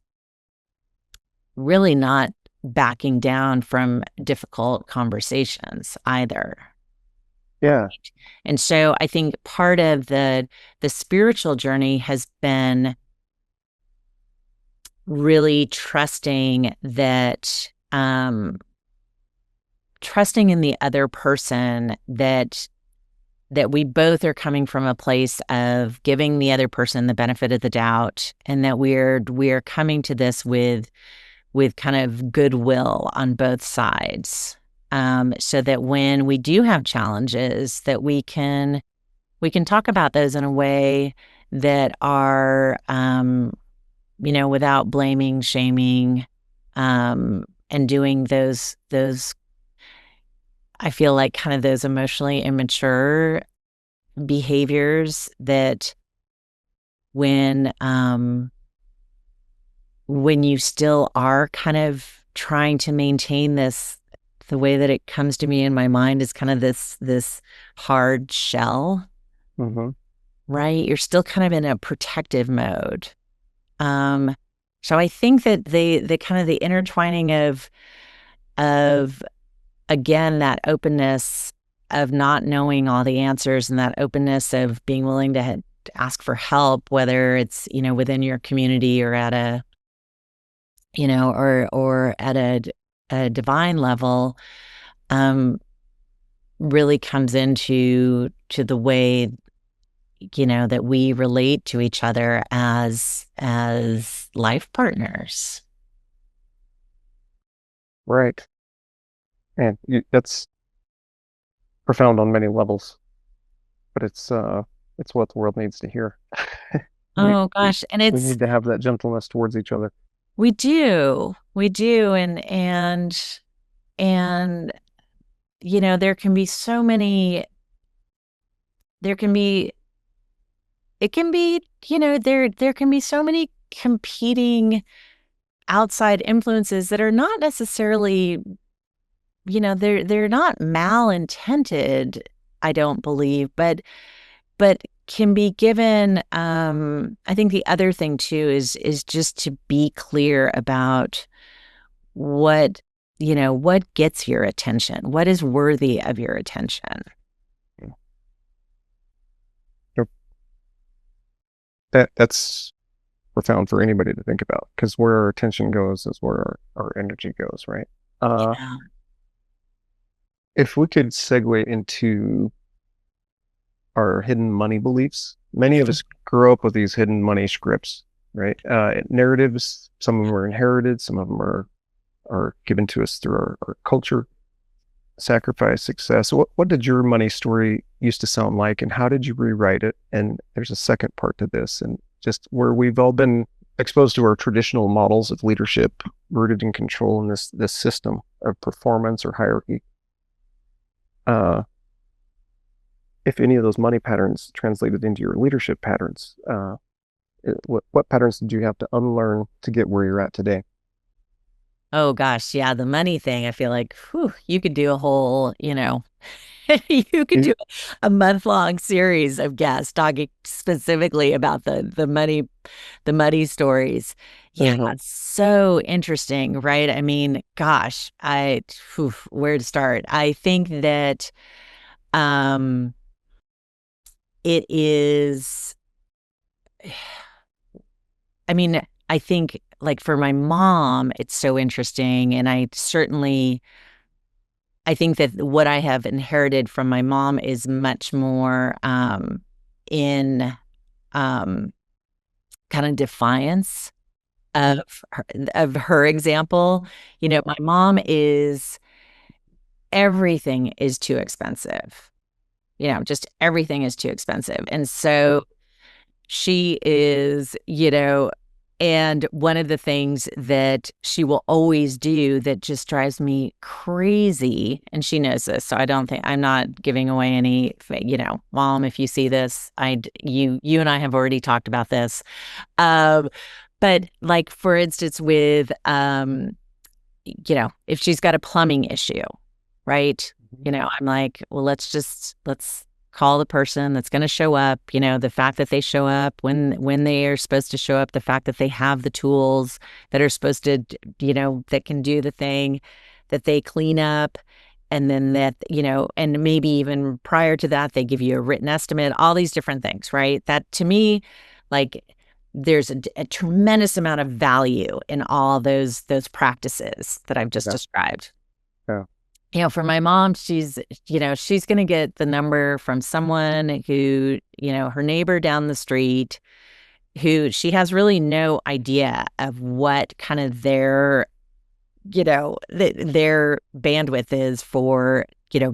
really not backing down from difficult conversations either. Yeah. And so I think part of the spiritual journey has been really trusting in the other person, that we both are coming from a place of giving the other person the benefit of the doubt, and that we're coming to this with kind of goodwill on both sides, so that when we do have challenges, that we can talk about those in a way that are, without blaming, shaming, and doing those I feel like kind of those emotionally immature behaviors that when you still are kind of trying to maintain this, the way that it comes to me in my mind is kind of this hard shell, Mm-hmm. right? You're still kind of in a protective mode. Um, so I think that the kind of the intertwining of again, that openness of not knowing all the answers, and that openness of being willing to ask for help, whether it's, within your community or at a, or at a divine level, um, really comes to the way, that we relate to each other as life partners. Right. And that's profound on many levels, but it's what the world needs to hear. we, Oh we gosh. And we need to have that gentleness towards each other. we do. And there can be so many, there can be, it can be, there can be so many competing outside influences that are not necessarily, they're not malintended, I don't believe, but can be given. I think the other thing too is just to be clear about what, what gets your attention, what is worthy of your attention. Yep. That's profound for anybody to think about, because where our attention goes is where our energy goes, right? Yeah. If we could segue into our hidden money beliefs, many of us grow up with these hidden money scripts, right? Narratives, some of them are inherited, some of them are given to us through our culture, sacrifice, success. What did your money story used to sound like, and how did you rewrite it? And there's a second part to this, and just where we've all been exposed to our traditional models of leadership rooted in control in this system of performance or hierarchy. If any of those money patterns translated into your leadership patterns, what patterns did you have to unlearn to get where you're at today? Oh gosh, yeah, the money thing, I feel like, whew, you could do a whole, you could You- do a month-long series of guests talking specifically about the money stories. Yeah, Mhm. it's so interesting, right? I mean, gosh, where to start? I think that um it is, I mean, I think like for my mom, it's so interesting. And I think that what I have inherited from my mom is much more in um, kind of defiance of her example. My mom is, everything is too expensive. just everything is too expensive. And so she is, and one of the things that she will always do that just drives me crazy, and she knows this, so I'm not giving away any, Mom, if you see this, you and I have already talked about this. But like, for instance, with, if she's got a plumbing issue, right? I'm like, well, let's call the person that's going to show up, the fact that they show up when they are supposed to show up, the fact that they have the tools that are supposed to, that can do the thing, that they clean up, and then that, and maybe even prior to that, they give you a written estimate, all these different things, right? That, to me, like, there's a tremendous amount of value in all those practices that I've just described. Yeah. For my mom, she's going to get the number from someone who, her neighbor down the street, who she has really no idea of what kind of their bandwidth is for,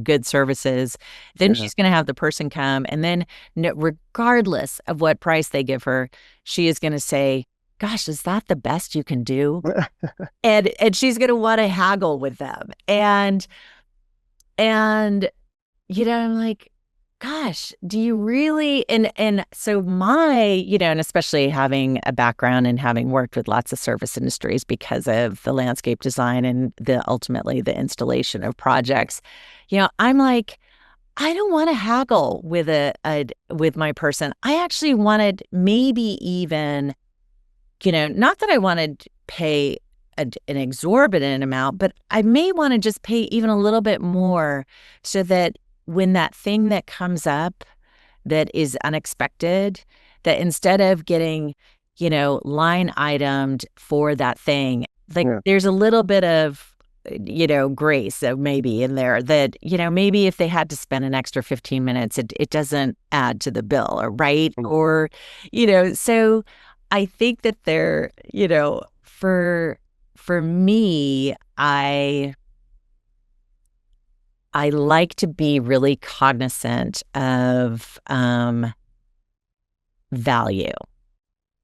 good services. Then she's going to have the person come, and then regardless of what price they give her, she is going to say, gosh, is that the best you can do? and she's going to want to haggle with them. And I'm like, gosh, do you really? And so and especially having a background and having worked with lots of service industries because of the landscape design and ultimately the installation of projects, I'm like, I don't want to haggle with with my person. I actually wanted maybe even, not that I wanted to pay an exorbitant amount, but I may want to just pay even a little bit more, so that when that thing that comes up that is unexpected, that instead of getting, line itemed for that thing, like, there's a little bit of, grace maybe in there, that, maybe if they had to spend an extra 15 minutes, it doesn't add to the bill, or right. Or, so I think that they're, for me, I like to be really cognizant of value,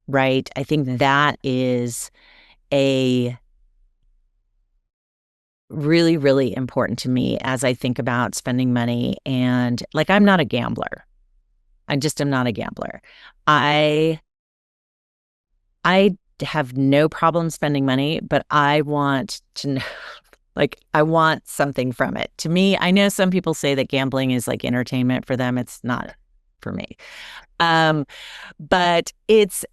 right? I think that is a really, really important to me as I think about spending money. And like, I'm not a gambler. I just am not a gambler. I have no problem spending money, but I want to know, like, I want something from it. To me, I know some people say that gambling is like entertainment for them. It's not for me. But it's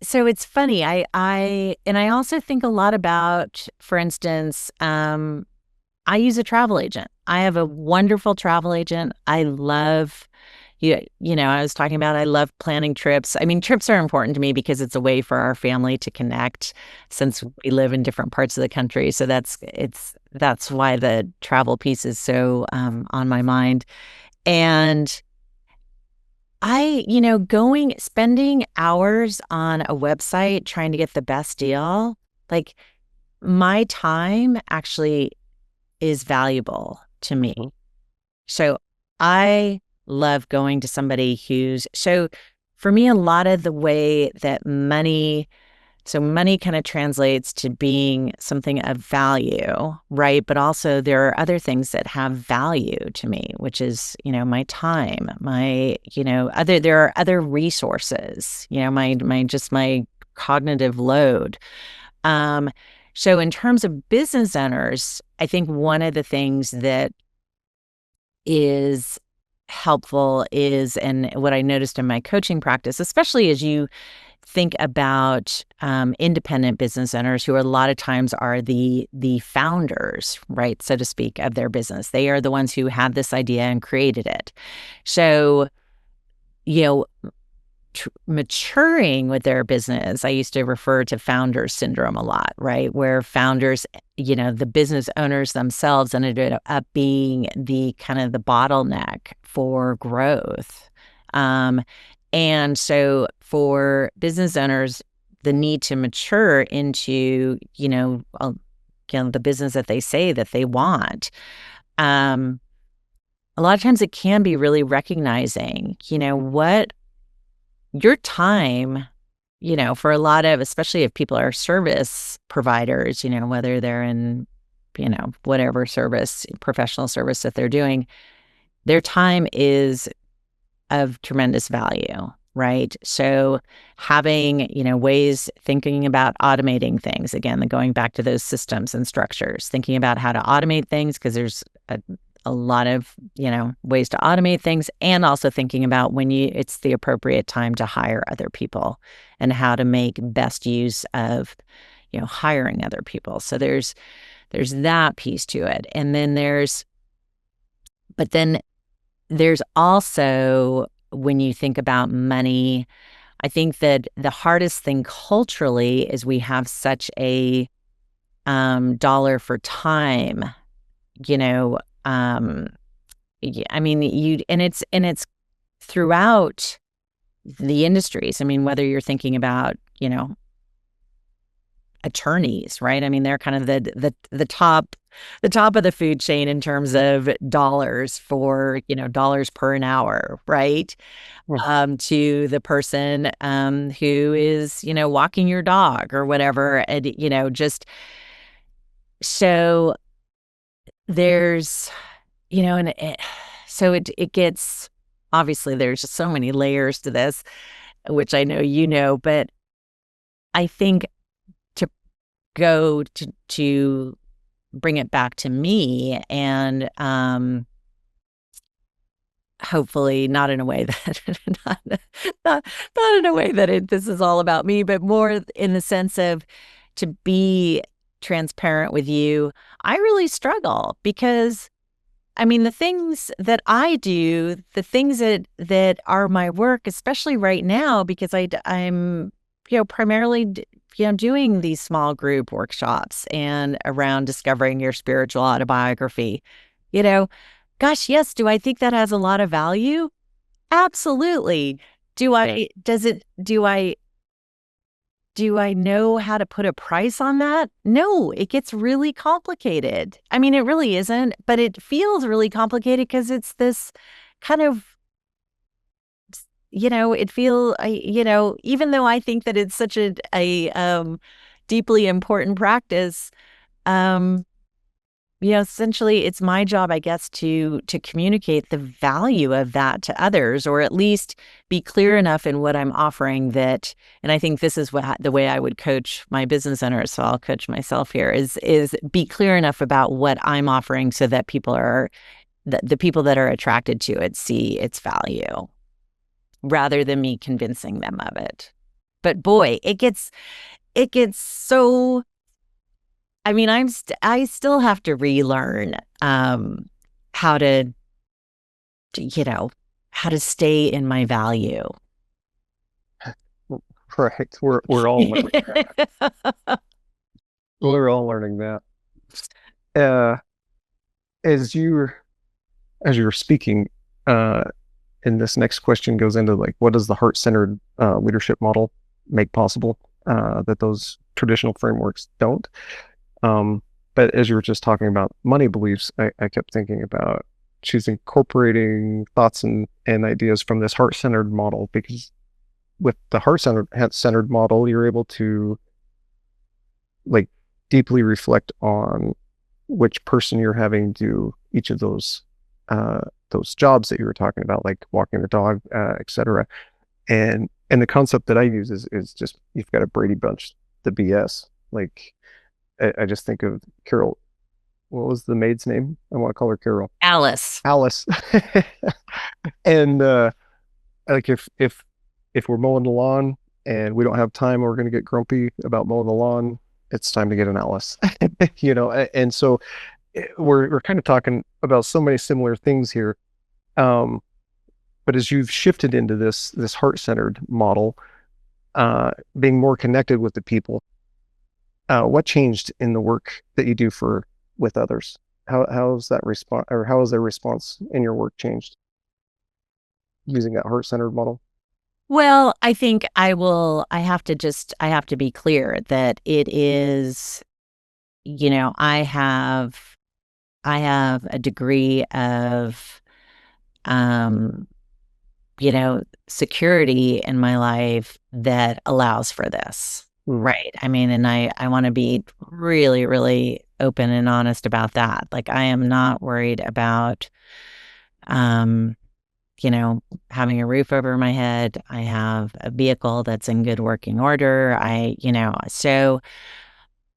funny. I also think a lot about, for instance, I use a travel agent. I have a wonderful travel agent. I love, I was talking about, I love planning trips. I mean, trips are important to me because it's a way for our family to connect, since we live in different parts of the country. So that's why the travel piece is so on my mind. And spending hours on a website trying to get the best deal, like, my time actually is valuable to me. So I love going to somebody so for me, a lot of the way that money kind of translates to being something of value, right? But also there are other things that have value to me, which is, my time, there are other resources, my cognitive load. So in terms of business owners, I think one of the things that is helpful is, and what I noticed in my coaching practice, especially as you think about independent business owners, who a lot of times are the founders, right, so to speak, of their business. They are the ones who had this idea and created it. So, maturing with their business, I used to refer to founder syndrome a lot, right? Where founders, the business owners themselves ended up being the kind of the bottleneck for growth. And so for business owners, the need to mature into, the business that they say that they want, a lot of times it can be really recognizing, what your time, for a lot of, especially if people are service providers, whether they're in, whatever service, professional service that they're doing, their time is of tremendous value, right? So having, ways, thinking about automating things, again, going back to those systems and structures, thinking about how to automate things, because there's a lot of, ways to automate things, and also thinking about when it's the appropriate time to hire other people and how to make best use of, hiring other people. So there's that piece to it. And then there's also, when you think about money, I think that the hardest thing culturally is we have such a dollar for time, I mean, and it's throughout the industries. I mean, whether you're thinking about, attorneys, right? I mean, they're kind of the top of the food chain in terms of dollars for, dollars per an hour, right? To the person who is, walking your dog or whatever. And, just so there's, and so it gets, obviously there's just so many layers to this, which I know, but I think to go to bring it back to me, and hopefully not in a way that not in a way that this is all about me, but more in the sense of, to be transparent with you, I really struggle, because I mean, the things that I do, the things that are my work, especially right now, because I'm, primarily, doing these small group workshops and around discovering your spiritual autobiography, gosh, yes. Do I think that has a lot of value? Absolutely. Do I know how to put a price on that? No, it gets really complicated. I mean, it really isn't, but it feels really complicated because it's this kind of, even though I think that it's such a deeply important practice, essentially it's my job, I guess, to communicate the value of that to others, or at least be clear enough in what I'm offering that, and I think this is the way I would coach my business owners, so I'll coach myself here, is be clear enough about what I'm offering so that the people that are attracted to it see its value, rather than me convincing them of it. But boy, it gets so, I mean, I still have to relearn how to stay in my value. Right. We're all learning that. We're all learning that. As you're speaking, and this next question goes into, like, what does the heart-centered leadership model make possible that those traditional frameworks don't? But as you were just talking about money beliefs, I kept thinking about incorporating thoughts and ideas from this heart-centered model, because with the heart-centered model, you're able to, like, deeply reflect on which person you're having do each of those jobs that you were talking about, like walking the dog, etc. And the concept that I use is just, you've got to Brady Bunch the BS. Like, I just think of Carol. What was the maid's name? I want to call her Carol. Alice. And like, if we're mowing the lawn and we don't have time, we're going to get grumpy about mowing the lawn, it's time to get an Alice. And so we're kind of talking about so many similar things here. But as you've shifted into this heart-centered model, being more connected with the people, what changed in the work that you do with others? How's that response, or how has their response in your work changed using that heart-centered model? Well, I think I have to be clear that it is, I have a degree of security in my life that allows for this. Right. I mean, and I want to be really, really open and honest about that. Like, I am not worried about, having a roof over my head. I have a vehicle that's in good working order.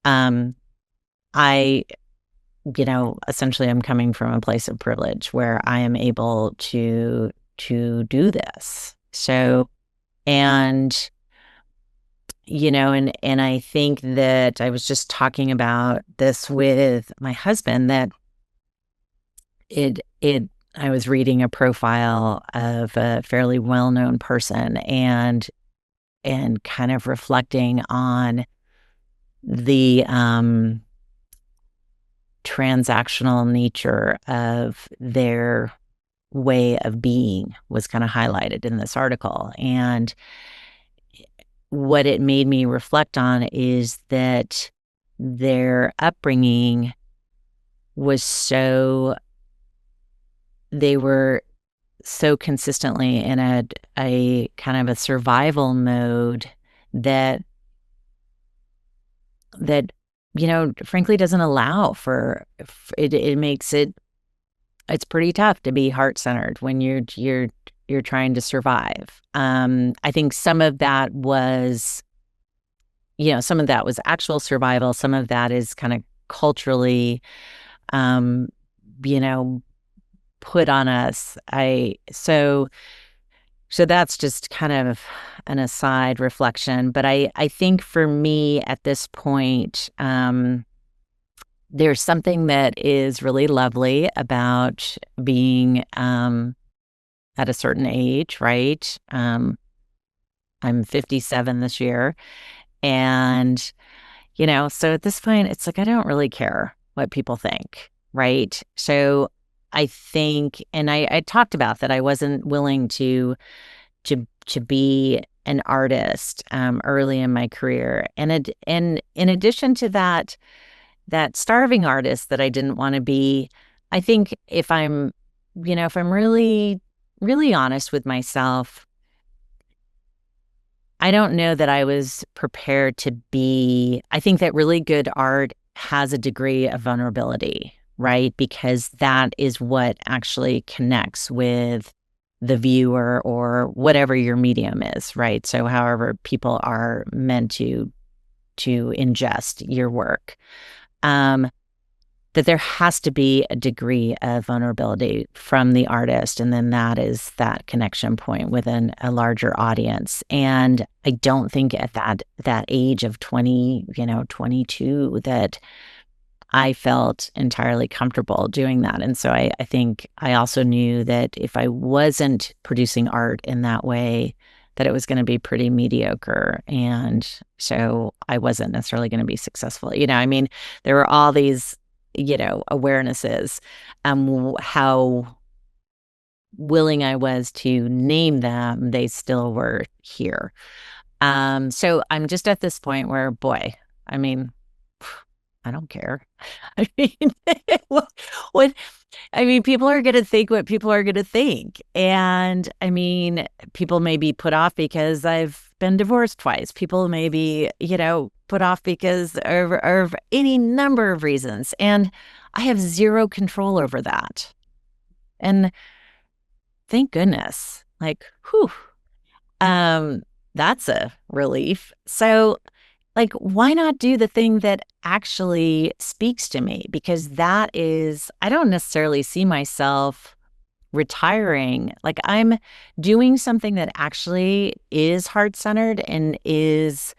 Um, I, essentially I'm coming from a place of privilege where I am able to do this. So, and, and I think that I was just talking about this with my husband, that I was reading a profile of a fairly well-known person and kind of reflecting on the transactional nature of their way of being was kind of highlighted in this article. And what it made me reflect on is that their upbringing was they were so consistently in a kind of a survival mode that frankly doesn't allow for it. It makes it's pretty tough to be heart-centered when you're trying to survive. I think some of that was actual survival. Some of that is kind of culturally, put on us. So that's just kind of an aside reflection. But I think for me at this point, there's something that is really lovely about being at a certain age, right? I'm 57 this year. And, so at this point, it's like, I don't really care what people think, right? So I think, and I talked about that, I wasn't willing to be an artist early in my career. And in addition to that starving artist that I didn't want to be, I think if I'm really, really honest with myself, I don't know that I was prepared to be. I think that really good art has a degree of vulnerability, right? Because that is what actually connects with the viewer or whatever your medium is, right? So however people are meant to ingest your work. That there has to be a degree of vulnerability from the artist. And then that is that connection point within a larger audience. And I don't think at that age of 20, 22, that I felt entirely comfortable doing that. And so I think I also knew that if I wasn't producing art in that way, that it was going to be pretty mediocre. And so I wasn't necessarily going to be successful. There were all these, awarenesses, how willing I was to name them, they still were here. So I'm just at this point where, boy, I don't care. I mean, what people are going to think what people are going to think. And people may be put off because I've been divorced twice. People may be, put off because of any number of reasons. And I have zero control over that. And thank goodness, whew, that's a relief. So why not do the thing that actually speaks to me? Because I don't necessarily see myself retiring. I'm doing something that actually is heart-centered and is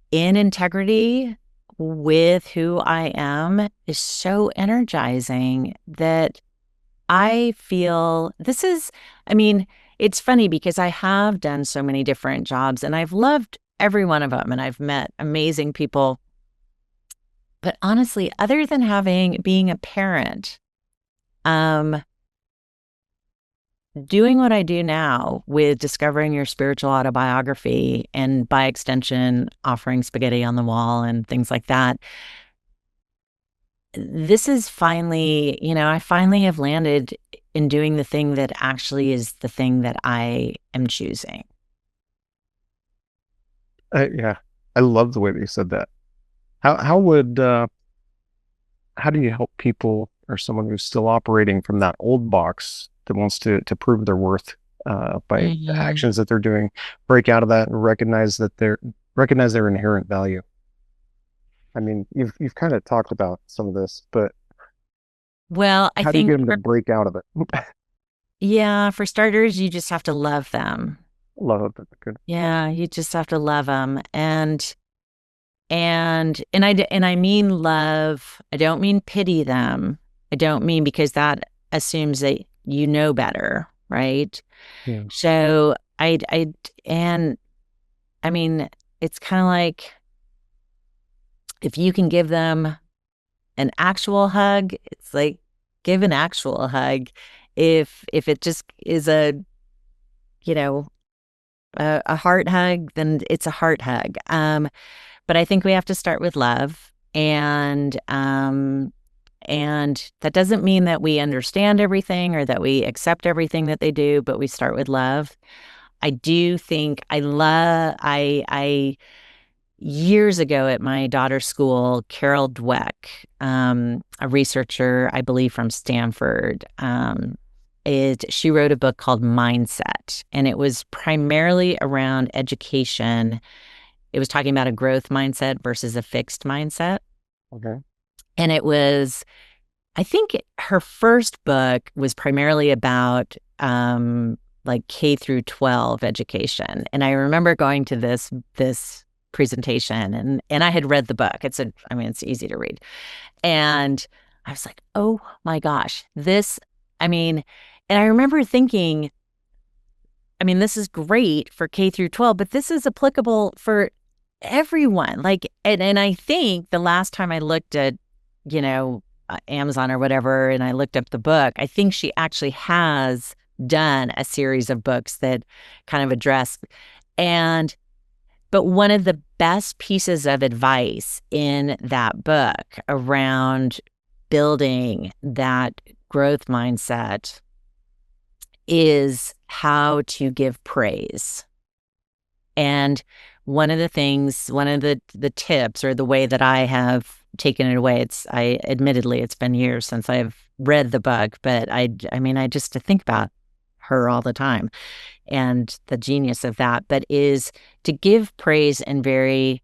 in integrity with who I am is so energizing that I feel it's funny because I have done so many different jobs and I've loved every one of them, and I've met amazing people. But honestly, other than being a parent, doing what I do now with discovering your spiritual autobiography and by extension, offering spaghetti on the wall and things like that, this is finally, I finally have landed in doing the thing that actually is the thing that I am choosing. Yeah, I love the way that you said that. How would how do you help people or someone who's still operating from that old box that wants to prove their worth by the Mhm. actions that they're doing, break out of that and recognize their inherent value? I mean, you've kind of talked about some of this, but Well, I how do you get think them to break out of it? yeah, for starters, you just have to love them. Love it. Good. Yeah, you just have to love them. And I mean love. I don't mean pity them. I don't mean, because that assumes that you know better, right? Yeah. So and I mean, it's kind of like, if you can give them an actual hug, it's like, give an actual hug. If it just is you know, a heart hug, then it's a heart hug. But I think we have to start with love, and that doesn't mean that we understand everything or that we accept everything that they do, but we start with love. I do think I years ago at my daughter's school, Carol Dweck, a researcher, I believe from Stanford, she wrote a book called Mindset, and it was primarily around education. It was talking about a growth mindset versus a fixed mindset. Okay. And it was, I think her first book was primarily about like K through 12 education. And I remember going to this presentation, and I had read the book. I mean, it's easy to read. And I was like, oh my gosh, I mean, and I remember thinking, I mean, this is great for K through 12, but this is applicable for everyone. Like, and I think the last time I looked at, Amazon or whatever, and I looked up the book, I think she actually has done a series of books that kind of address. But one of the best pieces of advice in that book around building that growth mindset is how to give praise. And one of the tips, or the way that I have taken it away, admittedly, it's been years since I've read the book, but I mean, I just to think about her all the time and the genius of that, but is to give praise in very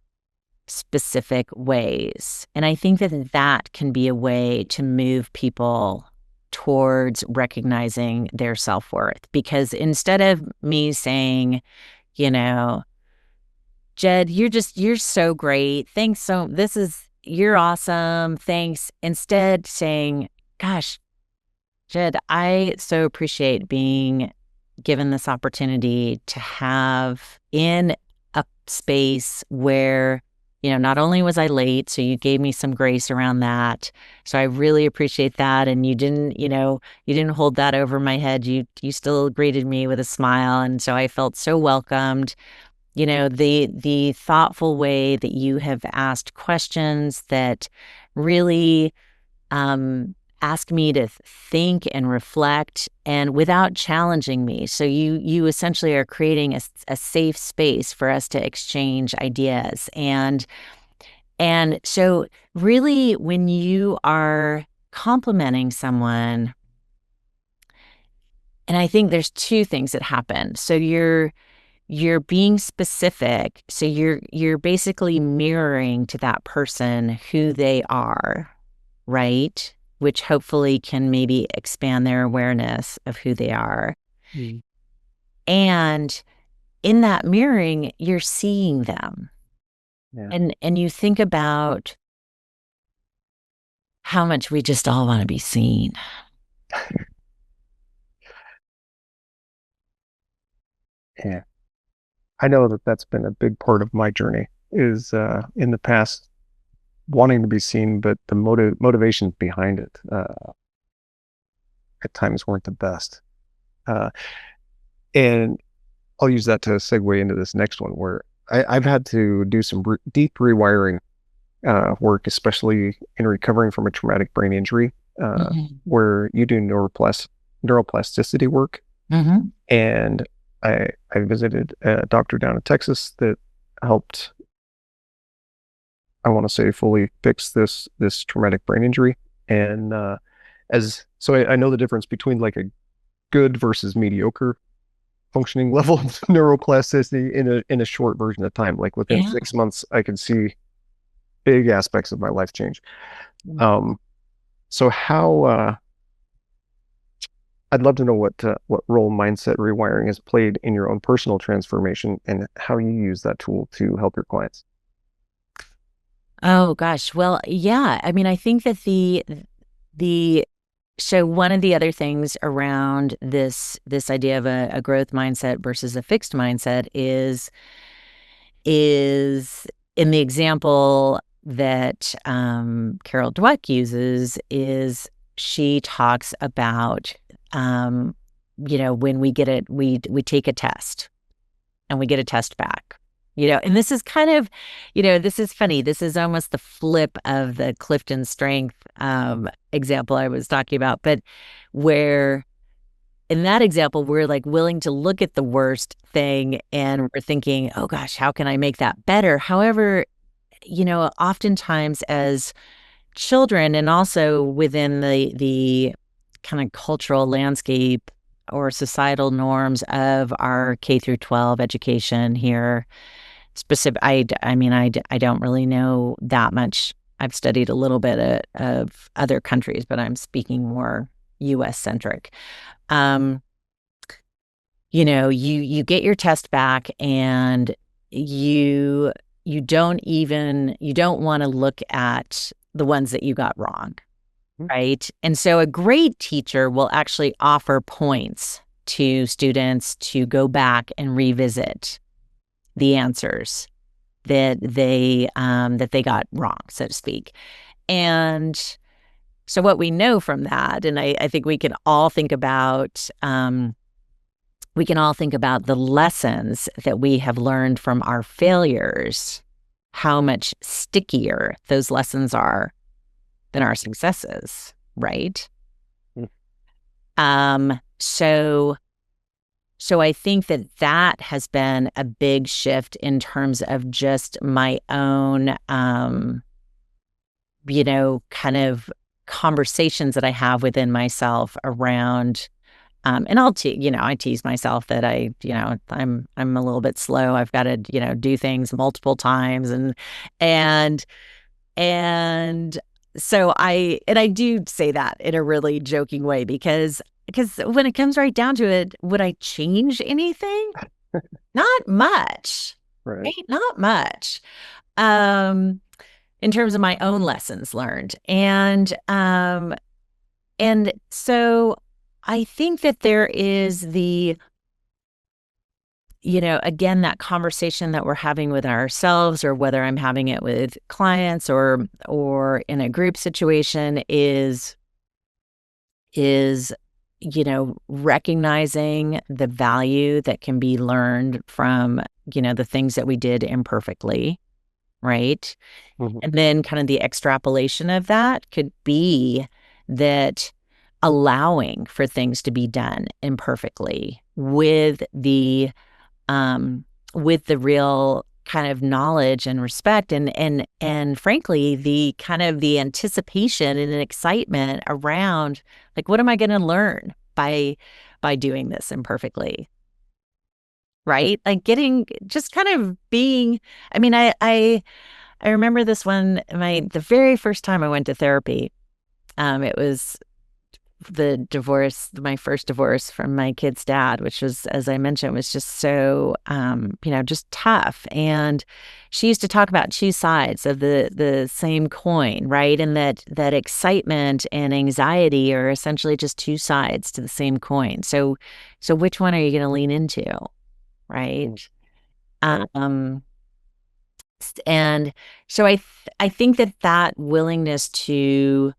specific ways. And I think that can be a way to move people towards recognizing their self-worth. Because instead of me saying, Jed, you're so great. Thanks. You're awesome. Thanks. Instead saying, gosh, Jed, I so appreciate being given this opportunity to have in a space where, not only was I late, so you gave me some grace around that. So I really appreciate that. And you didn't hold that over my head. You still greeted me with a smile. And so I felt so welcomed. The thoughtful way that you have asked questions that really ask me to think and reflect, and without challenging me. So you essentially are creating a safe space for us to exchange ideas. And so really, when you are complimenting someone, and I think there's two things that happen. So you're being specific. So you're basically mirroring to that person who they are, right? Which hopefully can maybe expand their awareness of who they are. Mm. And in that mirroring, you're seeing them. Yeah. And you think about how much we just all want to be seen. Yeah. I know that that's been a big part of my journey is in the past wanting to be seen, but the motivations behind it at times weren't the best. Uh, and I'll use that to segue into this next one where I've had to do some deep rewiring work, especially in recovering from a traumatic brain injury, Mhm. where you do neuroplasticity work. Mm-hmm. And I visited a doctor down in Texas that helped, I want to say, fully fix this traumatic brain injury. And I know the difference between like a good versus mediocre functioning level of neuroplasticity in a short version of time. Like within Yeah. 6 months, I could see big aspects of my life change. So how I'd love to know what role mindset rewiring has played in your own personal transformation and how you use that tool to help your clients. Oh gosh. Well, yeah. I mean, I think that the so one of the other things around this idea of a growth mindset versus a fixed mindset is in the example that Carol Dweck uses is she talks about when we get it we take a test and we get a test back. And this is kind of, this is funny. This is almost the flip of the Clifton Strength example I was talking about, but where in that example, we're like willing to look at the worst thing and we're thinking, oh gosh, how can I make that better? However, oftentimes as children and also within the kind of cultural landscape or societal norms of our K through 12 education here, I don't really know that much. I've studied a little bit of other countries, but I'm speaking more US centric. You get your test back and you don't want to look at the ones that you got wrong, right? And so a great teacher will actually offer points to students to go back and revisit the answers that they got wrong, so to speak. And so what we know from that, and I think we can all think about the lessons that we have learned from our failures, how much stickier those lessons are than our successes, right? So I think that has been a big shift in terms of just my own, kind of conversations that I have within myself around, and I tease myself that I'm a little bit slow. I've got to, do things multiple times and so I do say that in a really joking way because when it comes right down to it, would I change anything? Not much. Right. Not much. In terms of my own lessons learned. And so I think that there is again, that conversation that we're having with ourselves, or whether I'm having it with clients or in a group situation is recognizing the value that can be learned from, the things that we did imperfectly, right? Mm-hmm. And then kind of the extrapolation of that could be that allowing for things to be done imperfectly with the real kind of knowledge and respect and frankly the kind of the anticipation and excitement around, like, what am I going to learn by doing this imperfectly, right? Like just kind of being, I mean, I remember this one, the very first time I went to therapy, it was my first divorce from my kid's dad, which was, as I mentioned, was just so, just tough. And she used to talk about two sides of the same coin, right? And that excitement and anxiety are essentially just two sides to the same coin. So which one are you going to lean into, right? And so I think that willingness to,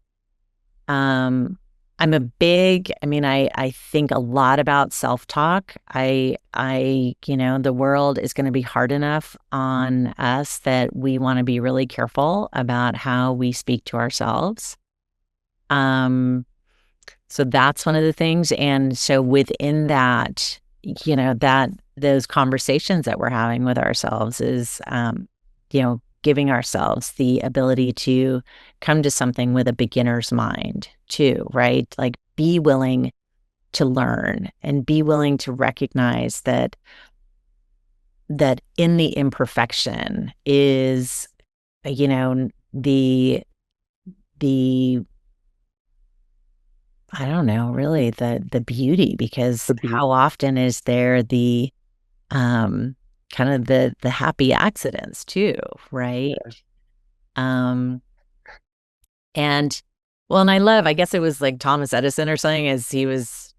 I think a lot about self-talk. The world is going to be hard enough on us that we want to be really careful about how we speak to ourselves. So that's one of the things. And so within that, that those conversations that we're having with ourselves is, giving ourselves the ability to come to something with a beginner's mind too, right? Like be willing to learn and be willing to recognize that in the imperfection is, the I don't know, really the beauty, because how often is there the kind of the happy accidents too, right? And I guess it was like Thomas Edison or something, as he was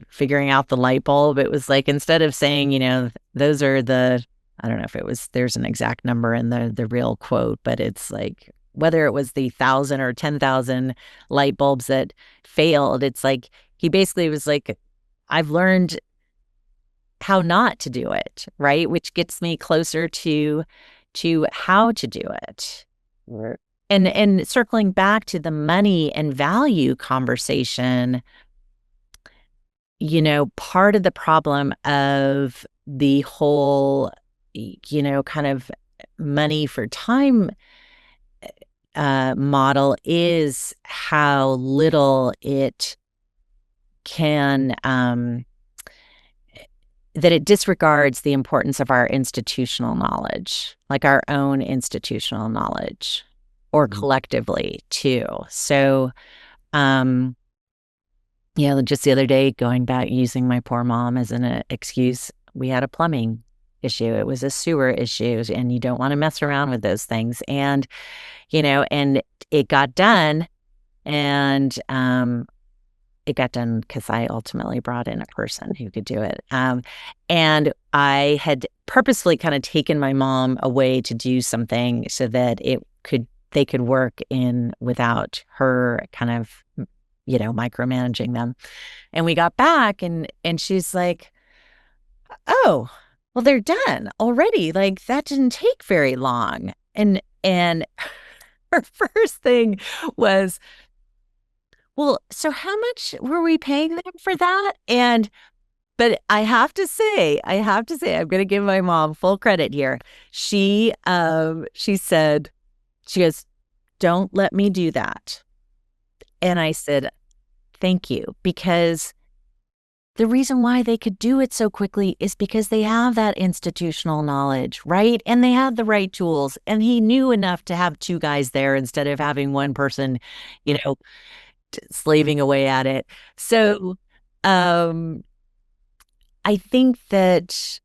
figuring out the light bulb. It was like, instead of saying, those are I don't know if there's an exact number in the real quote, but it's like, whether it was the 1,000 or 10,000 light bulbs that failed, it's like, he basically was like, I've learned how not to do it, right? Which gets me closer to how to do it. Right. And circling back to the money and value conversation, part of the problem of the whole, kind of money for time model is how little it can, that it disregards the importance of our institutional knowledge, like our own institutional knowledge, or collectively too. So, just the other day, going back, using my poor mom as an excuse, we had a plumbing issue. It was a sewer issue, and you don't want to mess around with those things. And, and it got done, and it got done because I ultimately brought in a person who could do it. And I had purposefully kind of taken my mom away to do something so that they could work in without her kind of, micromanaging them. And we got back, and she's like, oh, well, they're done already. Like, that didn't take very long. And her first thing was, well, so how much were we paying them for that? But I have to say, I'm going to give my mom full credit here. She said, she goes, don't let me do that. And I said, thank you, because the reason why they could do it so quickly is because they have that institutional knowledge, right? And they had the right tools. And he knew enough to have two guys there instead of having one person, slaving away at it. So, I think that,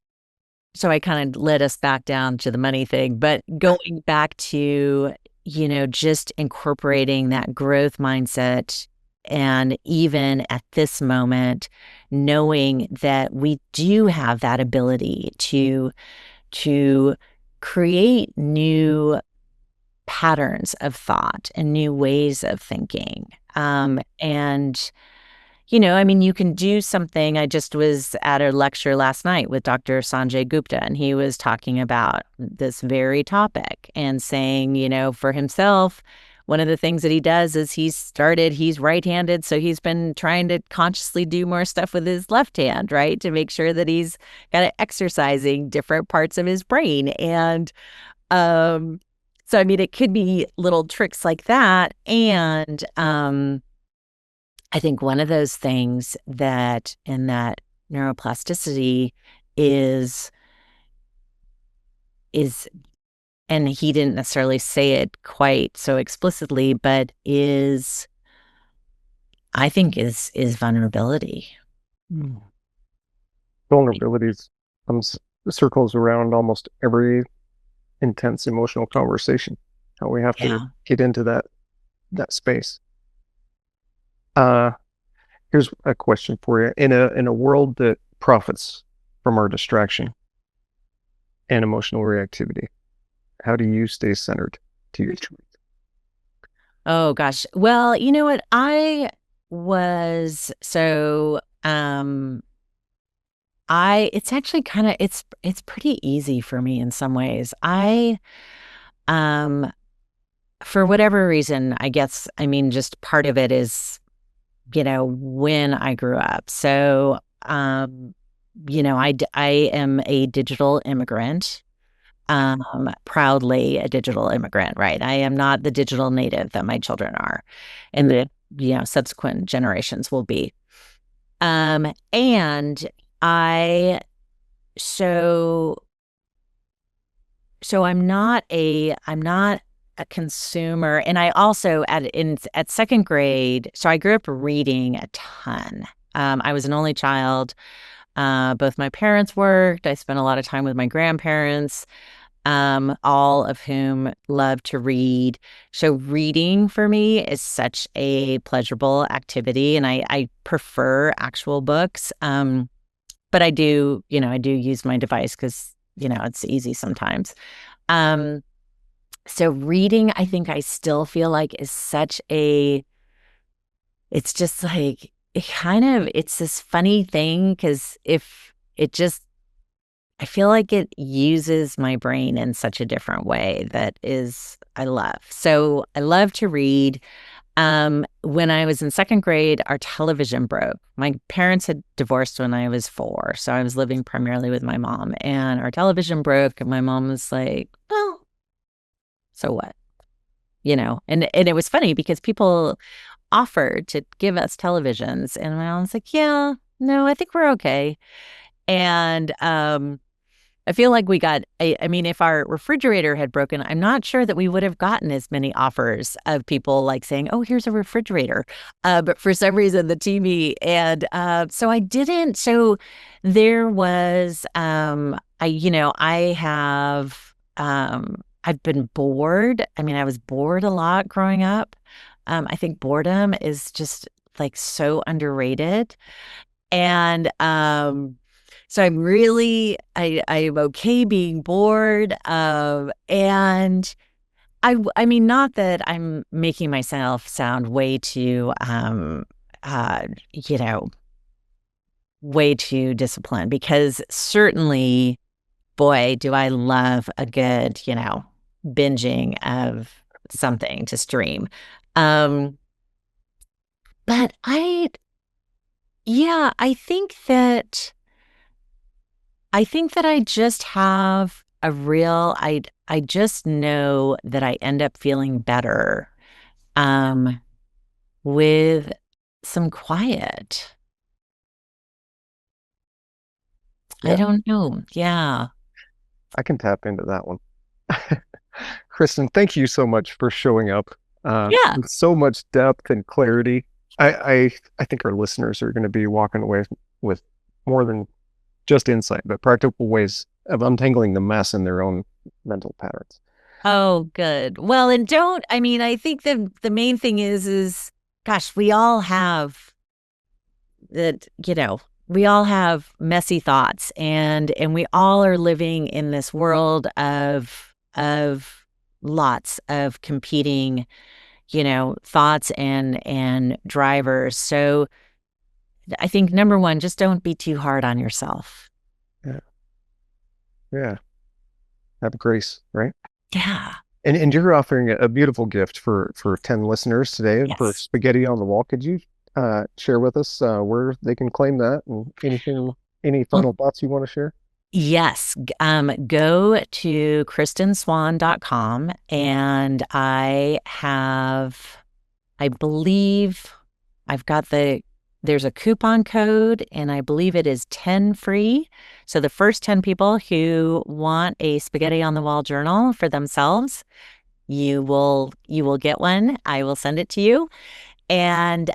so I kind of led us back down to the money thing, but going back to, just incorporating that growth mindset. And even at this moment, knowing that we do have that ability to create new patterns of thought and new ways of thinking. And, you can do something. I just was at a lecture last night with Dr. Sanjay Gupta, and he was talking about this very topic and saying, for himself, one of the things that he does is he's right-handed, so he's been trying to consciously do more stuff with his left hand, right? To make sure that he's kind of exercising different parts of his brain. And so, it could be little tricks like that. And I think one of those things that in that neuroplasticity is, and he didn't necessarily say it quite so explicitly, but I think is vulnerability. Vulnerability circles around almost every intense emotional conversation. How we have to get into that space. Here's a question for you. In a world that profits from our distraction and emotional reactivity, how do you stay centered to your truth? Oh gosh. Well, you know what? I was so it's actually kind of it's pretty easy for me in some ways. I for whatever reason, I guess, just part of it is when I grew up. So, I am a digital immigrant, proudly a digital immigrant, right? I am not the digital native that my children are, and the subsequent generations will be. And I so so I'm not a consumer, and I also at second grade. So I grew up reading a ton. I was an only child. Both my parents worked. I spent a lot of time with my grandparents, all of whom love to read. So reading for me is such a pleasurable activity, and I prefer actual books. But I do use my device because, it's easy sometimes. Um, so reading, I think I still feel like is it's just like, it's this funny thing because I feel like it uses my brain in such a different way I love. So I love to read. When I was in second grade, our television broke. My parents had divorced when I was 4, so I was living primarily with my mom, and our television broke, and my mom was like, "Well, so what?" And it was funny because people offered to give us televisions, and my mom was like, "Yeah, no, I think we're okay." And I feel like I mean, if our refrigerator had broken, I'm not sure that we would have gotten as many offers of people like saying, "Oh, here's a refrigerator." But for some reason, the TV. And so I didn't. So there was, I've been bored. I mean, I was bored a lot growing up. I think boredom is just like so underrated. And so I'm okay being bored. And I mean, not that I'm making myself sound uh, you know, way too disciplined, because certainly, boy, do I love a good, binging of something to stream. Um, but yeah, I think that I just have I just know that I end up feeling better um with some quiet. I Yeah, don't know. Yeah. I can tap into that one. Kristen, thank you so much for showing up Yeah. with so much depth and clarity. I think our listeners are going to be walking away with more than just insight, but practical ways of untangling the mess in their own mental patterns. Oh, good. Well, and I mean, I think the main thing is gosh, we all have that, we all have messy thoughts, and we all are living in this world of lots of competing, thoughts and drivers. So I think number one, just don't be too hard on yourself. Yeah, yeah. Have grace, right? Yeah. And you're offering a beautiful gift for 10 listeners today for Yes. Spaghetti on the Wall. Could you share with us where they can claim that and any Well, final thoughts you want to share? yes. Go to kristanswan.com, and I believe there's a coupon code, and I believe it is 10 free. So the first 10 people who want a Spaghetti on the Wall journal for themselves, you will get one. I will send it to you. And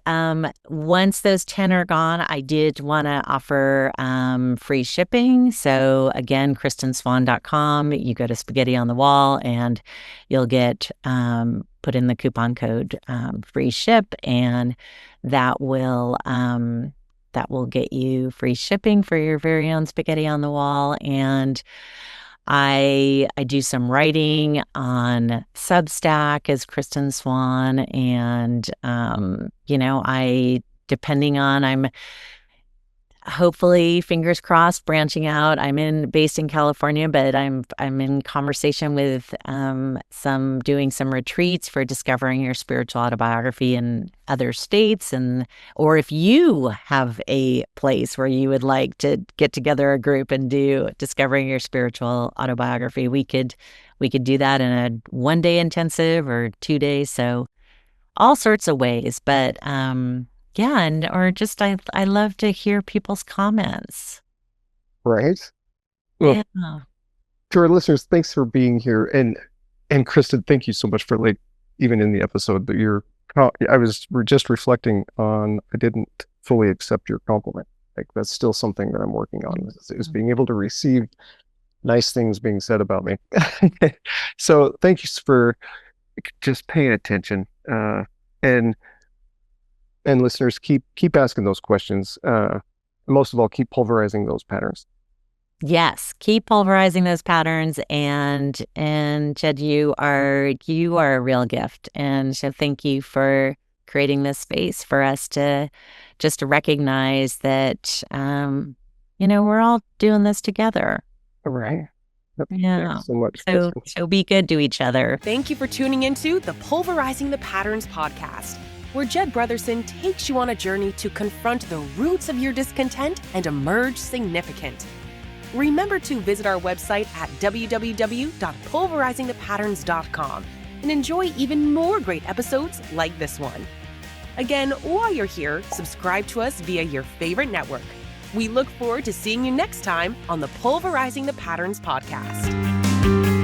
once those 10 are gone, I did want to offer free shipping. So again, kristanswan.com, you go to Spaghetti on the Wall, and you'll get put in the coupon code free ship, and that will get you free shipping for your very own Spaghetti on the Wall. And I do some writing on Substack as Kristan Swan, and I depending on hopefully, fingers crossed, branching out. Based in California, but I'm in conversation with doing some retreats for discovering your spiritual autobiography in other states, or if you have a place where you would like to get together a group and do discovering your spiritual autobiography, we could do that in a 1-day intensive or 2 days. So all sorts of ways, but yeah, or just I love to hear people's comments. Right. Well, Yeah. to our listeners, thanks for being here. And Kristan, thank you so much for even in the episode that we're just reflecting on, I didn't fully accept your compliment. Like that's still something that I'm working on is being able to receive nice things being said about me. So thank you for just paying attention. And listeners, keep asking those questions. Most of all, keep pulverizing those patterns. Yes, keep pulverizing those patterns. And Jed, you are a real gift. And so thank you for creating this space for us to recognize that, we're all doing this together. All right. Yeah. Thanks so much. So be good to each other. Thank you for tuning into the Pulverizing the Patterns podcast, where Jed Brotherson takes you on a journey to confront the roots of your discontent and emerge significant. Remember to visit our website at www.pulverizingthepatterns.com and enjoy even more great episodes like this one. Again, while you're here, subscribe to us via your favorite network. We look forward to seeing you next time on the Pulverizing the Patterns podcast.